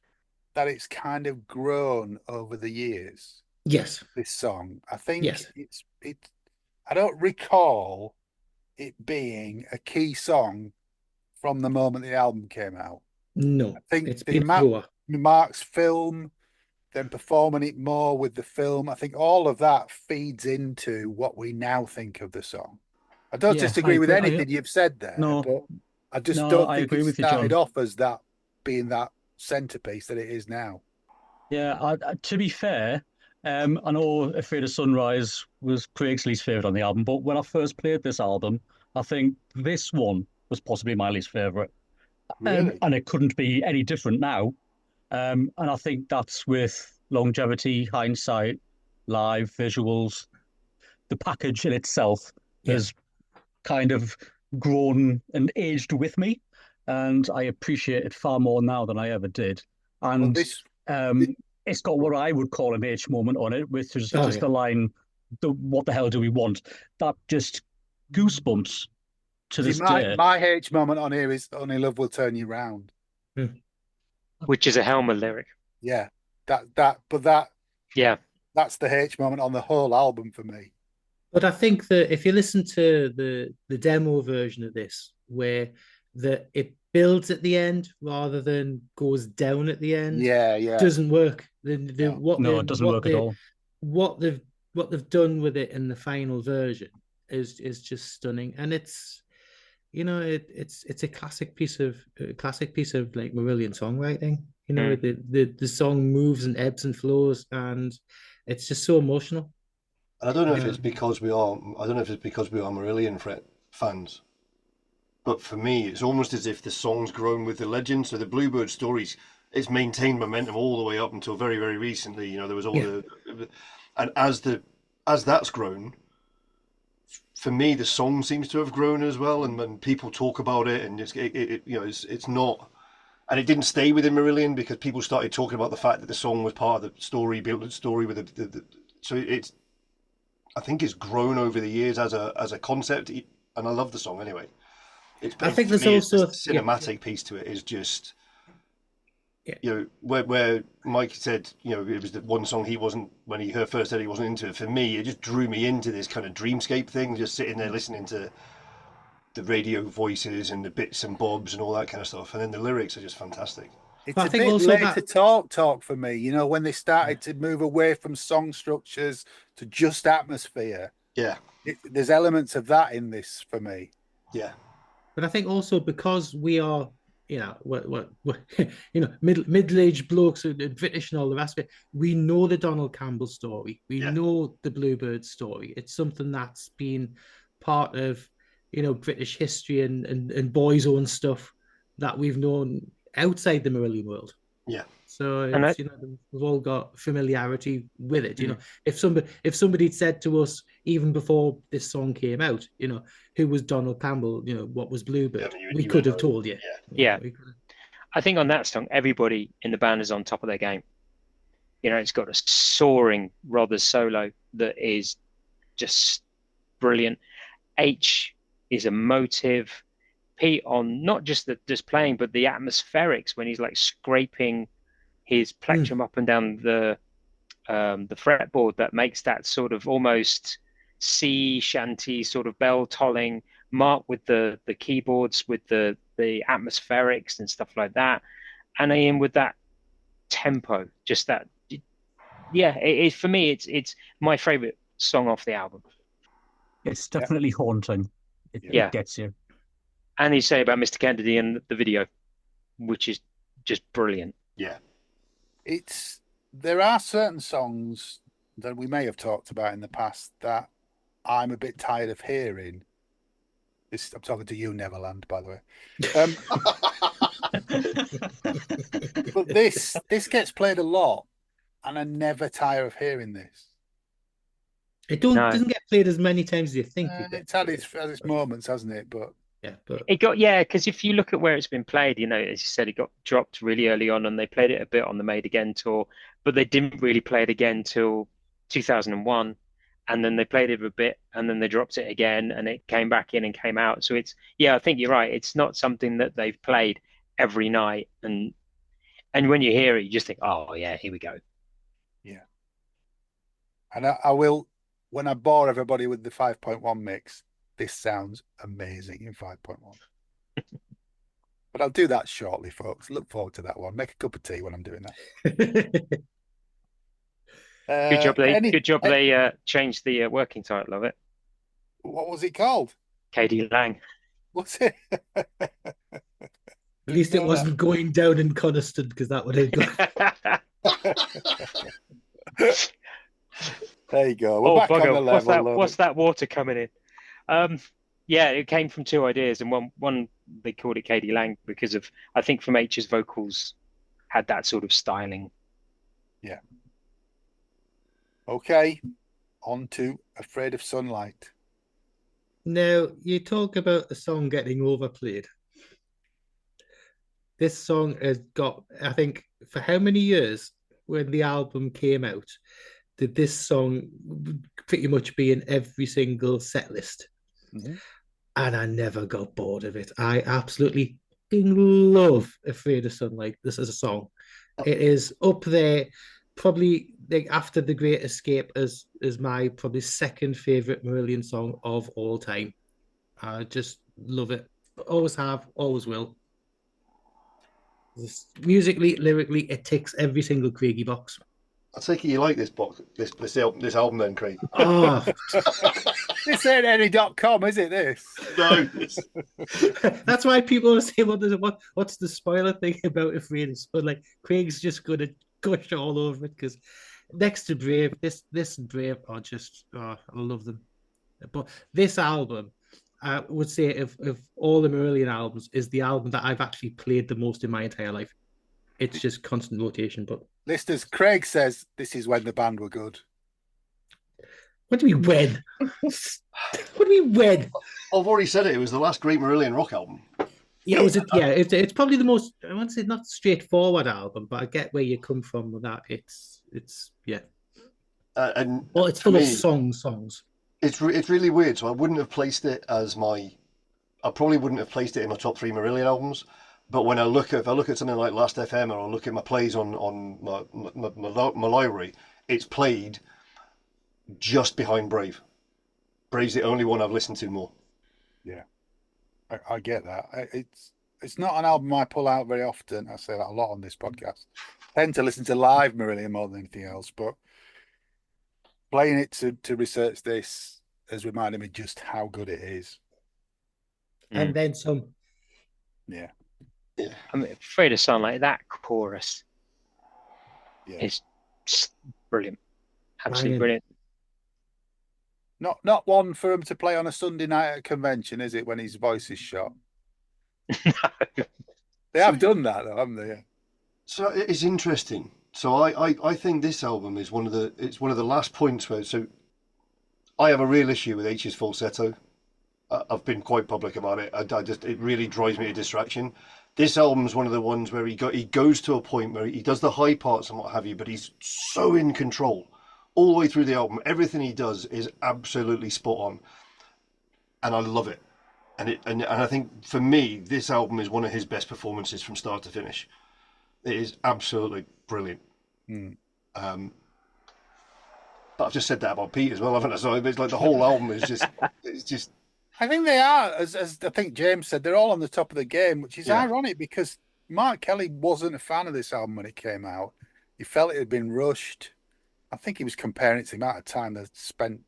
that it's kind of grown over the years? Yes. This song, I think Yes. it's. I don't recall it being a key song from the moment the album came out. No, I think it's the been poor. Mark's film, then performing it more with the film, I think all of that feeds into what we now think of the song. I don't disagree with anything you've said there, but I just don't think it started off as that being that centerpiece that it is now. Yeah, to be fair, I know Afraid of Sunrise was Craig's least favorite on the album, but when I first played this album, I think this one was possibly my least favorite. Really? And it couldn't be any different now. And I think that's with longevity, hindsight, live visuals, the package in itself Yeah. has kind of grown and aged with me, and I appreciate it far more now than I ever did. Well, And this it's got what I would call an H moment on it, which is Oh, just yeah. the line, "What the hell do we want?" That just goosebumps to see, this day. my H moment on here is "Only Love Will Turn You Round." which is a Helmer lyric. Yeah, but Yeah. that's the H moment on the whole album for me. But I think that if you listen to the demo version of this, where it builds at the end rather than goes down at the end, Yeah, doesn't work. No, it doesn't work at all. What they've done with it in the final version is just stunning, and it's it's a classic piece of like Marillion songwriting. The song moves and ebbs and flows, and it's just so emotional. And I don't know if it's because we are. I don't know if it's because we are Marillion fans, but for me, it's almost as if the song's grown with the legend. So the Bluebird stories, it's maintained momentum all the way up until very, very recently. There was all and as that's grown, for me, the song seems to have grown as well, and when people talk about it, and it's not. And it didn't stay within Marillion because people started talking about the fact that the song was part of the story, built the story with so it's. I think it's grown over the years as a concept, and I love the song anyway. I think there's me, also the cinematic piece to it is just, where Mike said, it was the one song he wasn't, when he first heard he wasn't into it. For me, it just drew me into this kind of dreamscape thing, just sitting there listening to the radio voices and the bits and bobs and all that kind of stuff. And then the lyrics are just fantastic. It's But I a think bit also later that- talk for me, when they started to move away from song structures to just atmosphere. Yeah, There's elements of that in this for me. yeah. But I think also because we are, what middle-aged blokes and British and all the rest of it, we know the Donald Campbell story. We know the Bluebird story. It's something that's been part of, British history and boys' own stuff that we've known outside the Marillion world. Yeah. So And it's, we've all got familiarity with it. If somebody had said to us even before this song came out, who was Donald Campbell, what was Bluebird, we could have told you. Yeah. I think on that song, everybody in the band is on top of their game. It's got a soaring Rothers solo that is just brilliant. H is a motive. Pete on not just just playing, but the atmospherics when he's like scraping his plectrum up and down the fretboard, that makes that sort of almost sea shanty sort of bell tolling. Mark with the keyboards with the atmospherics and stuff like that, and Ian with that tempo, just that. Yeah, for me, it's my favorite song off the album. It's definitely haunting. It gets you. And you say about Mr. Kennedy and the video, which is just brilliant. Yeah. There are certain songs that we may have talked about in the past that I'm a bit tired of hearing. I'm talking to you, Neverland, by the way. But this gets played a lot, and I never tire of hearing this. It doesn't get played as many times as you think. It's had its moments, hasn't it? But it got because if you look at where it's been played, as you said, it got dropped really early on, and they played it a bit on the Made Again tour, but they didn't really play it again till 2001, and then they played it a bit, and then they dropped it again, and it came back in and came out. So I think you're right. It's not something that they've played every night, and when you hear it, you just think, oh yeah, here we go. Yeah, and I will. When I bore everybody with the 5.1 mix, this sounds amazing in 5.1. But I'll do that shortly, folks. Look forward to that one. Make a cup of tea when I'm doing that. Good job they changed the working title of it. What was it called? KD Lang. What's it? At least it wasn't going down in Coniston, because that would have gone. There you go. We're Oh back on bugger! the level. What's that water coming in? Yeah, it came from two ideas, and one they called it Katie Lang because of, I think, from H's vocals had that sort of styling. Yeah. Okay, on to Afraid of Sunlight. Now, you talk about a song getting overplayed. This song has got, I think, for how many years when the album came out, did this song pretty much be in every single set list? Mm-hmm. And I never got bored of it. I absolutely love Afraid of Sunlight. This is a song. It is up there, probably like after The Great Escape as my probably second favorite Marillion song of all time. I just love it. Always have, always will. Musically, lyrically, it ticks every single Craigie box. I take it you like this box, this album then, Craig. Oh, This ain't any.com, is it? This? No. that's why people are saying, what's the spoiler thing about Afraid of Sun? Like, Craig's just going to gush all over it because next to Brave, this and Brave are just, I love them. But this album, I would say, of all the Marillion albums, is the album that I've actually played the most in my entire life. It's just constant rotation. But Listeners, Craig says this is when the band were good. what do we win? What do we win? I've already said it. It was the last great Marillion rock album. Yeah, it's probably the most, I won't say not straightforward album, but I get where you come from with that. It's yeah. And well, it's full of songs. It's really weird. So I wouldn't have placed it as I probably wouldn't have placed it in my top 3 Marillion albums. But when if I look at something like Last FM or I look at my plays on my library, it's played just behind Brave. Brave's the only one I've listened to more. Yeah, I get that. It's not an album I pull out very often. I say that a lot on this podcast. I tend to listen to live Marillion more than anything else, but playing it to research this has reminded me just how good it is. And then some. Yeah. Yeah. I mean, Afraid of Sunlight, that chorus is brilliant. Absolutely brilliant. Not one for him to play on a Sunday night at a convention, is it, when his voice is shot? No. They have done that, though, haven't they? Yeah. So it's interesting. So I think this album is one of the last points where, so I have a real issue with H's falsetto. I've been quite public about it. It really drives me to distraction. This album's one of the ones where he goes to a point where he does the high parts and what have you, but he's so in control all the way through the album. Everything he does is absolutely spot on, and I love it. And I think for me, this album is one of his best performances from start to finish. It is absolutely brilliant. But I've just said that about Pete as well, haven't I? So it's like the whole album is just. I think they are, as I think James said, they're all on the top of the game, which is ironic because Mark Kelly wasn't a fan of this album when it came out. He felt it had been rushed. I think he was comparing it to the amount of time they spent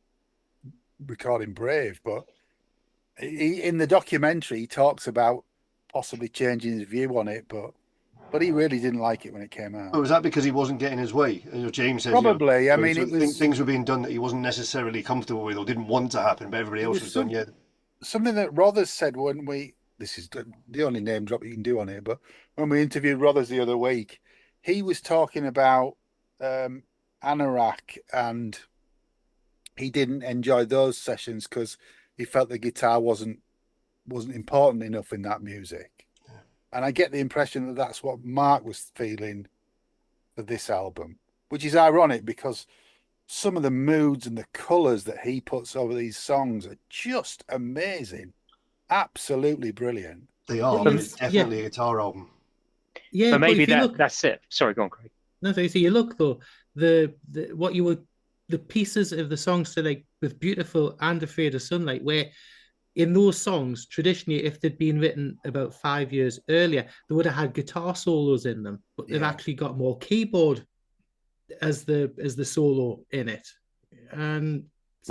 recording Brave, but in the documentary he talks about possibly changing his view on it, but he really didn't like it when it came out. Oh, was that because he wasn't getting his way? James says probably. I mean, things were being done that he wasn't necessarily comfortable with or didn't want to happen, but everybody else was done. Yeah. Something that Rothers said when this is the only name drop you can do on here, but when we interviewed Rothers the other week, he was talking about Anorak, and he didn't enjoy those sessions because he felt the guitar wasn't important enough in that music. Yeah. And I get the impression that that's what Mark was feeling for this album, which is ironic because some of the moods and the colours that he puts over these songs are just amazing. Absolutely brilliant. They are. It's definitely a guitar album. Yeah, but maybe that's it. Sorry, go on, Craig. No, so you look though, the pieces of the songs, so like with Beautiful and Afraid of Sunlight, where in those songs, traditionally, if they'd been written about 5 years earlier, they would have had guitar solos in them, but they've actually got more keyboard as the solo in it, and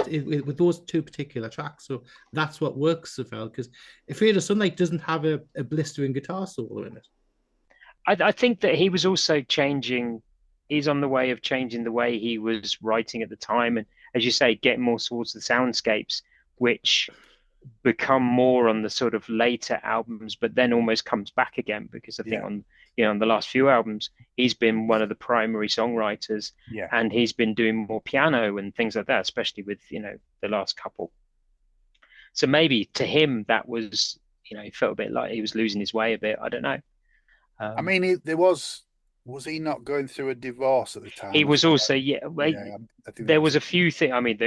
with those two particular tracks, so that's what works so well. Because Afraid of Sunlight doesn't have a blistering guitar solo in it. I think that he was also changing is on the way of changing the way he was writing at the time, and as you say, getting more towards the soundscapes, which become more on the sort of later albums, but then almost comes back again, because I think on the last few albums he's been one of the primary songwriters, and he's been doing more piano and things like that, especially with the last couple. So maybe to him that was, he felt a bit like he was losing his way a bit. I don't know. I mean, was he not going through a divorce at the time? He was also, I think there was a few things. I mean,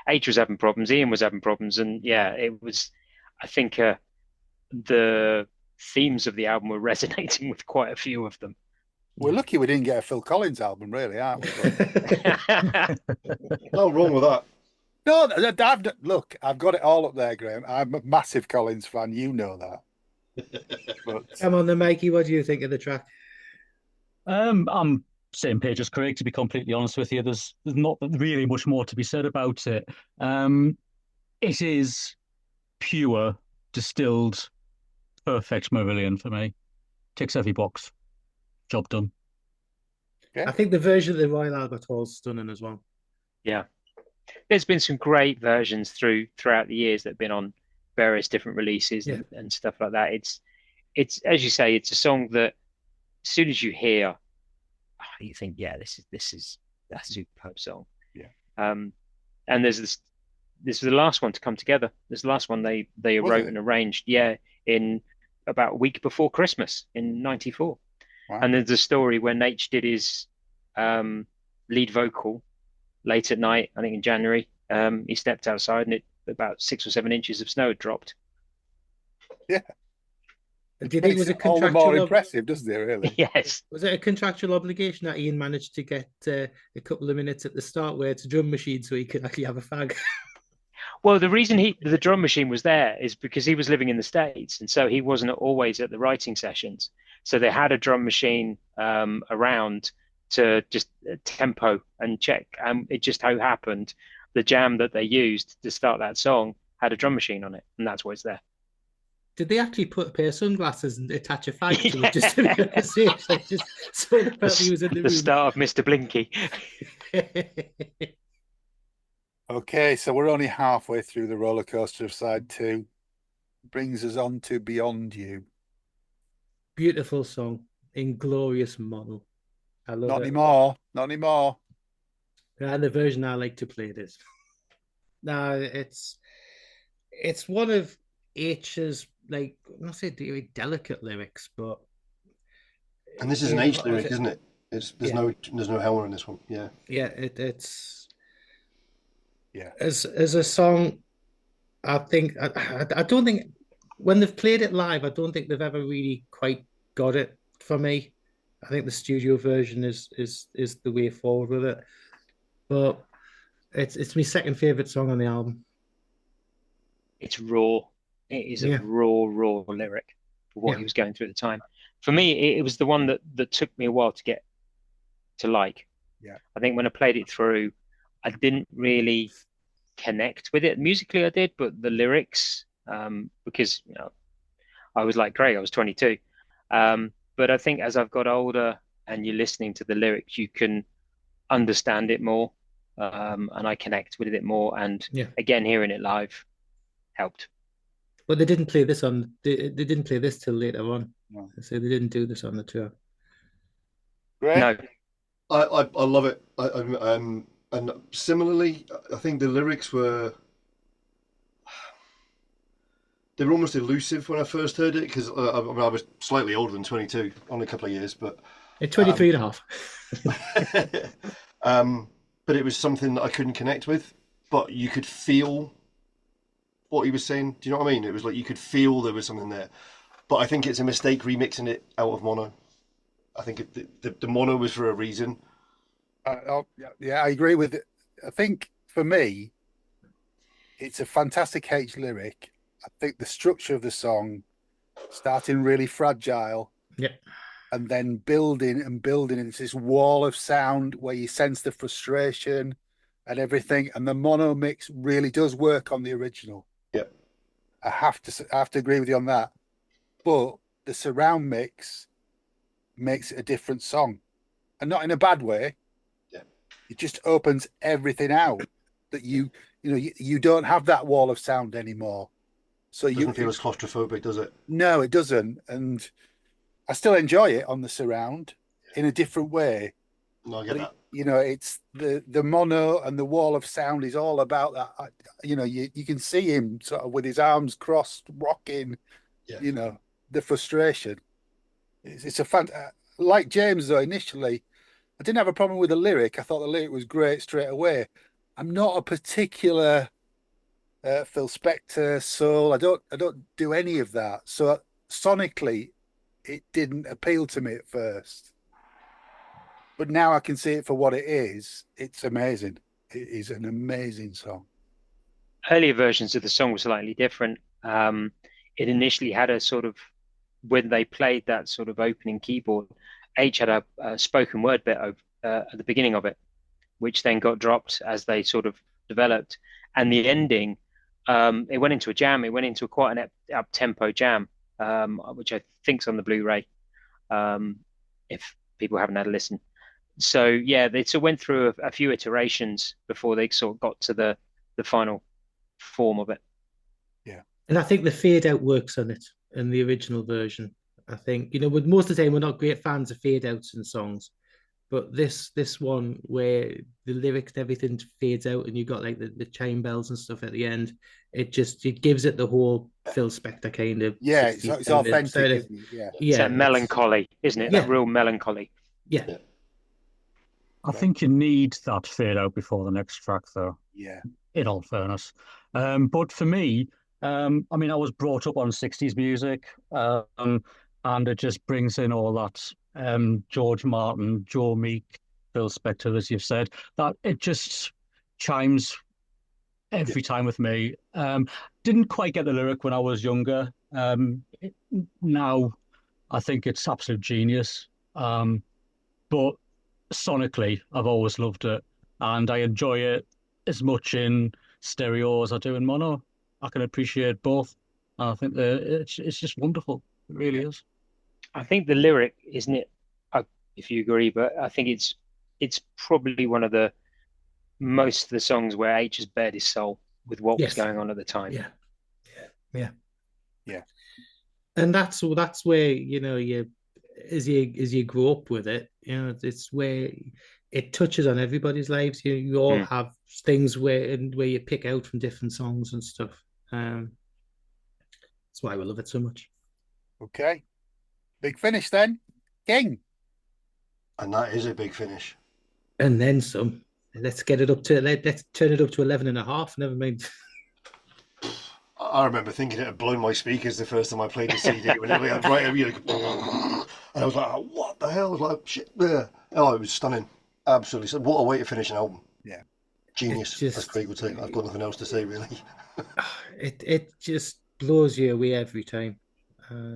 H was having problems, Ian was having problems, and it was. I think the themes of the album were resonating with quite a few of them. We're lucky we didn't get a Phil Collins album, really, aren't we? No wrong with that. No, look, I've got it all up there, Graham. I'm a massive Collins fan. You know that. But... Come on then, Mikey. What do you think of the track? I'm same page as Craig, to be completely honest with you. There's not really much more to be said about it. It is pure, distilled, perfect Marillion for me. Ticks every box. Job done. I think the version of the Royal Albert Hall is stunning as well. Yeah. There's been some great versions throughout the years that have been on various different releases and stuff like that. It's as you say, it's a song that as soon as you hear, you think, this is a superb song. Yeah. And there's this was the last one to come together. This is the last one they wrote and arranged, in about a week before Christmas in '94. Wow. And there's a story when H did his lead vocal late at night, I think in January. He stepped outside and about 6 or 7 inches of snow had dropped. Yeah. Do you think it was a contractual? All the more impressive, doesn't it? Really? Yes. Was it a contractual obligation that Ian managed to get a couple of minutes at the start where it's a drum machine so he could actually have a fag? Well, the reason the drum machine was there is because he was living in the States, and so he wasn't always at the writing sessions. So they had a drum machine around to just tempo and check. It just so happened the jam that they used to start that song had a drum machine on it, and that's why it's there. Did they actually put a pair of sunglasses and attach a fag to it just to be able to see it? Like just so the felt he was in the room. The start of Mr. Blinky. Okay, so we're only halfway through the roller coaster of side 2. Brings us on to Beyond You. Beautiful song in glorious mono. I love Not it. Not anymore. And the version I like to play this. No, it's one of H's, like, I'm not saying very delicate lyrics, but and this is an H lyric, isn't it? There's no Helmer in this one. Yeah. Yeah, it's as a song. I think I don't think when they've played it live, I don't think they've ever really quite got it for me. I think the studio version is the way forward with it. But it's my second favorite song on the album. It's raw. It is a raw lyric for what he was going through at the time. For me, it was the one that took me a while to get to like. Yeah. I think when I played it through, I didn't really connect with it. Musically, I did, but the lyrics, because I was like Craig, I was 22. But I think as I've got older and you're listening to the lyrics, you can understand it more, and I connect with it more. And again, hearing it live helped. But they didn't play this on. They didn't play this till later on. No. So they didn't do this on the tour. Great. No, I love it. And similarly, I think the lyrics were almost elusive when I first heard it, because I was slightly older than 22, only a couple of years, but 23 and a half. But it was something that I couldn't connect with, but you could feel what he was saying. Do you know what I mean? It was like you could feel there was something there. But I think it's a mistake remixing it out of mono. I think the mono was for a reason. I agree with it. I think for me, it's a fantastic H lyric. I think the structure of the song, starting really fragile, and then building, and it's this wall of sound where you sense the frustration and everything. And the mono mix really does work on the original. Yeah, I have to agree with you on that. But the surround mix makes it a different song. and not in a bad way. Yeah. It just opens everything out that you don't have that wall of sound anymore. So It doesn't feel as claustrophobic, does it? No, it doesn't. And I still enjoy it on the surround in a different way. No, I get that. It's the mono and the wall of sound is all about that. You can see him sort of with his arms crossed, rocking. Yeah. The frustration. It's a fun. Like James though, initially, I didn't have a problem with the lyric. I thought the lyric was great straight away. I'm not a particular Phil Spector soul. I don't do any of that. So sonically, it didn't appeal to me at first. But now I can see it for what it is. It's amazing. It is an amazing song. Earlier versions of the song were slightly different. It initially had a sort of, when they played that sort of opening keyboard, H had a spoken word bit at the beginning of it, which then got dropped as they sort of developed. And the ending, it went into a jam. It went into quite an up-tempo jam, which I think's on the Blu-ray, if people haven't had a listen. So yeah, they sort of went through a few iterations before they sort of got to the final form of it. Yeah. And I think the fade out works on it in the original version. I think, with most of the time we're not great fans of fade outs in songs, but this one where the lyrics and everything fades out and you got like the chime bells and stuff at the end, it gives it the whole Phil Spector kind of. Yeah, it's authentic, isn't it? Yeah. It's that melancholy, isn't it? Yeah. That real melancholy. Yeah. I think you need that fade out before the next track, though. Yeah. In all fairness. But for me, I was brought up on 60s music, and it just brings in all that George Martin, Joe Meek, Phil Spector, as you've said, that it just chimes every time with me. Didn't quite get the lyric when I was younger. Now I think it's absolute genius. But sonically, I've always loved it, and I enjoy it as much in stereo as I do in mono. I can appreciate both. And I think it's just wonderful. It really is. I think the lyric, isn't it? If you agree, but I think it's probably one of the most of the songs where H has bared his soul with what was going on at the time. Yeah. And that's where you as you grow up with it, it's where it touches on everybody's lives. You all have things where you pick out from different songs and stuff. That's why we love it so much. Okay, big finish then, King. And that is a big finish. And then some. Let's turn it up to 11.5. Never mind. I remember thinking it had blown my speakers the first time I played the CD. When it went right over you, and I was like, oh, what the hell? I was like, shit, there. Oh, it was stunning. Absolutely. What a way to finish an album. Yeah. Genius, as Craig would say. I've got nothing else to say, really. It just blows you away every time.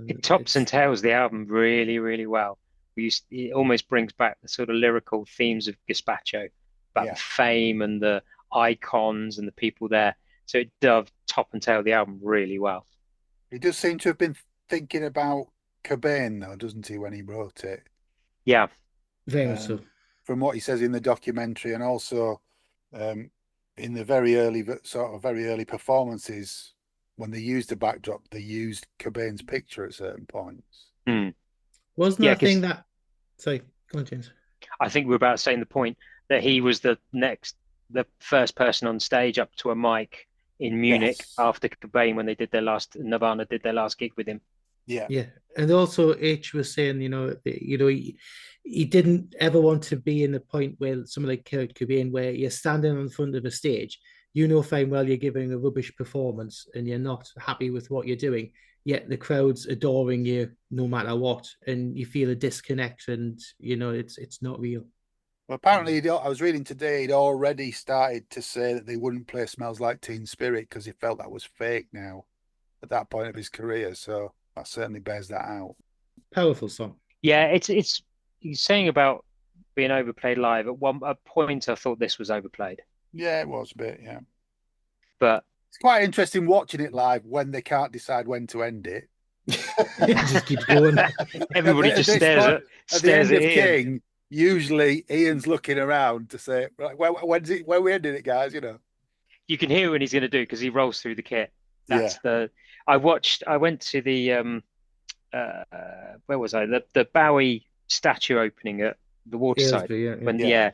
It tops and tails the album really, really well. It almost brings back the sort of lyrical themes of Gazpacho, about the fame and the icons and the people there. So it does top and tail the album really well. He does seem to have been thinking about Cobain, though, doesn't he, when he wrote it? Yeah. Very much so. From what he says in the documentary, and also in the very early performances, when they used the backdrop, they used Cobain's picture at certain points. Wasn't that thing that... Sorry, go on, James. I think we're about saying the point that he was the first person on stage up to a mic in Munich after Cobain when they did Nirvana did their last gig with him. Yeah. And also H was saying, he didn't ever want to be in the point where someone like Kurt Cobain, where you're standing in front of a stage, fine well you're giving a rubbish performance and you're not happy with what you're doing, yet the crowd's adoring you no matter what, and you feel a disconnect, and it's not real. Well, apparently, I was reading today, he'd already started to say that they wouldn't play Smells Like Teen Spirit because he felt that was fake now at that point of his career. So that certainly bears that out. Powerful song. Yeah, it's he's saying about being overplayed live. At point, I thought this was overplayed. Yeah, it was a bit, yeah. But it's quite interesting watching it live when they can't decide when to end it. It just keeps going. Everybody just stares at King. usually Ian's looking around to say, right, when we ended it, guys, you know. You can hear when he's going to do because he rolls through the kit. Yeah. I went to the where was I? The Bowie statue opening at the Waterside. Aylesbury, yeah.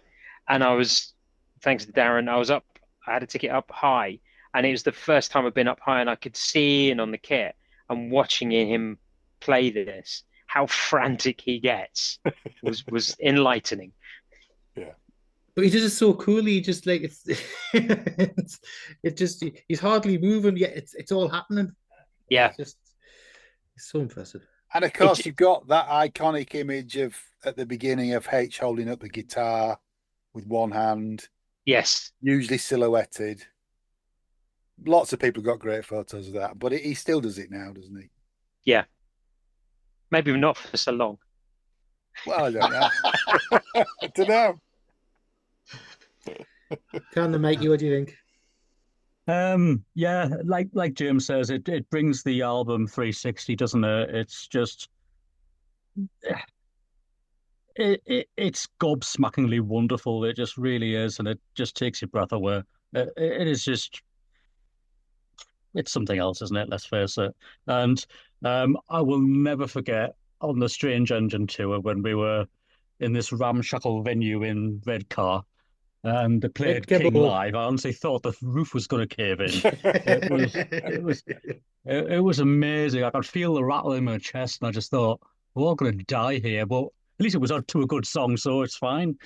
And I was, thanks to Darren, I had a ticket up high, and it was the first time I've been up high, and I could see in on the kit and watching him play this, how frantic he gets was enlightening. Yeah. But he does it so coolly. He just like he's hardly moving yet. It's all happening. Yeah. It's so impressive. And of course, you've got that iconic image of at the beginning of H holding up the guitar with one hand. Yes. Usually silhouetted. Lots of people got great photos of that, but he still does it now, doesn't he? Yeah. Maybe not for so long. Well, I don't know. I don't know. Can Mikey, what do you think? Yeah, like Jim says, it brings the album 360, doesn't it? It's just it's gobsmackingly wonderful. It just really is, and it just takes your breath away. It is just, it's something else, isn't it? Let's face it. And I will never forget on the Strange Engine tour when we were in this ramshackle venue in Redcar. And they played King live. I honestly thought the roof was going to cave in. It was amazing. I could feel the rattle in my chest, and I just thought, we're all going to die here. But at least it was to a good song, so it's fine.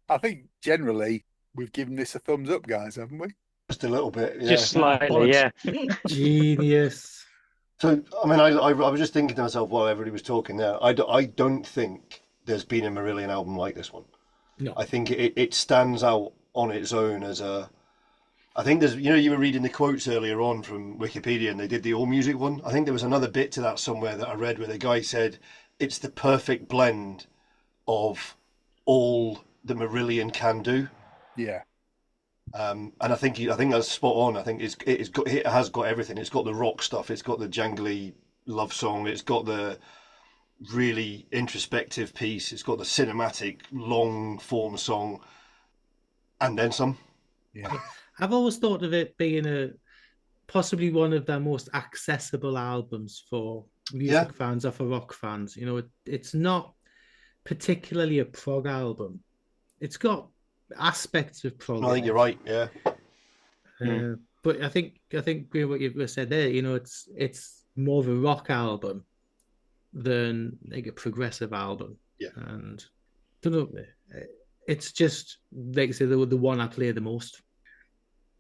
I think generally we've given this a thumbs up, guys, haven't we? Just a little bit, yeah. Just slightly, yeah. Genius. So, I mean, I was just thinking to myself while everybody was talking there, I don't think there's been a Marillion album like this one. No. I think it stands out on its own as a... I think there's, you were reading the quotes earlier on from Wikipedia and they did the All Music one. I think there was another bit to that somewhere that I read where the guy said, it's the perfect blend of all that Marillion can do. Yeah. And I think that's spot on. I think it has got everything. It's got the rock stuff. It's got the jangly love song. It's got the really introspective piece. It's got the cinematic long form song, and then some. Yeah. I've always thought of it being possibly one of their most accessible albums for music fans or for rock fans. It's not particularly a prog album. It's got aspects of prog. I think you're right. Yeah. But I think what you've said there, it's more of a rock album than like a progressive album. Yeah. And I don't know, it's just like I say, the one I play the most.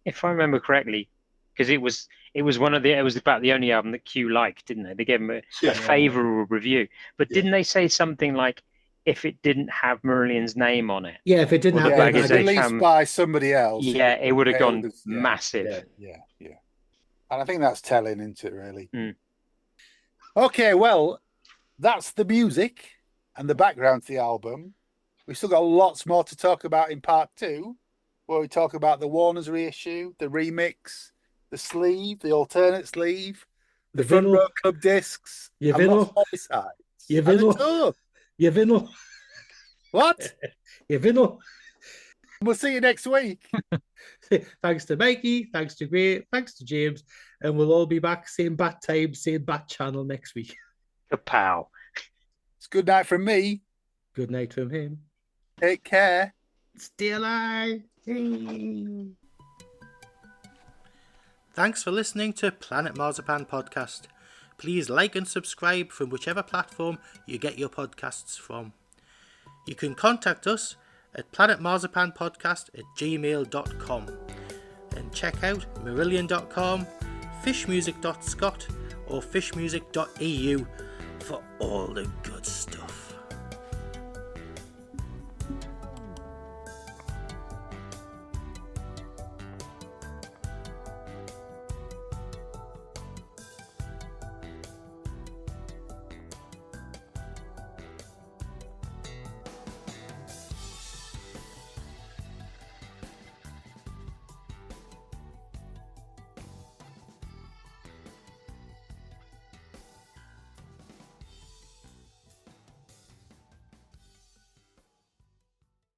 If I remember correctly, because it was about the only album that Q liked, didn't they? They gave him a favourable review. But didn't they say something like, if it didn't have Marillion's name on it? Yeah, if it didn't have it was released by somebody else. Yeah, it would have gone massive. Yeah. And I think that's telling, isn't it, really? Okay, well, that's the music and the background to the album. We've still got lots more to talk about in part 2, where we talk about the Warner's reissue, the remix, the sleeve, the alternate sleeve, the front row club discs, your vinyl, your vinyl, your vinyl. What? Your vinyl. We'll see you next week. Thanks to Mikey, thanks to Grae, thanks to James, and we'll all be back same bat time, same bat channel next week. Kapow. It's good night from me. Good night from him. Take care. Stay alive. Hey. Thanks for listening to Planet Marzipan Podcast. Please like and subscribe from whichever platform you get your podcasts from. You can contact us at planetmarzipanpodcast@gmail.com and check out marillion.com, fishmusic.scot or fishmusic.eu for all the good stuff.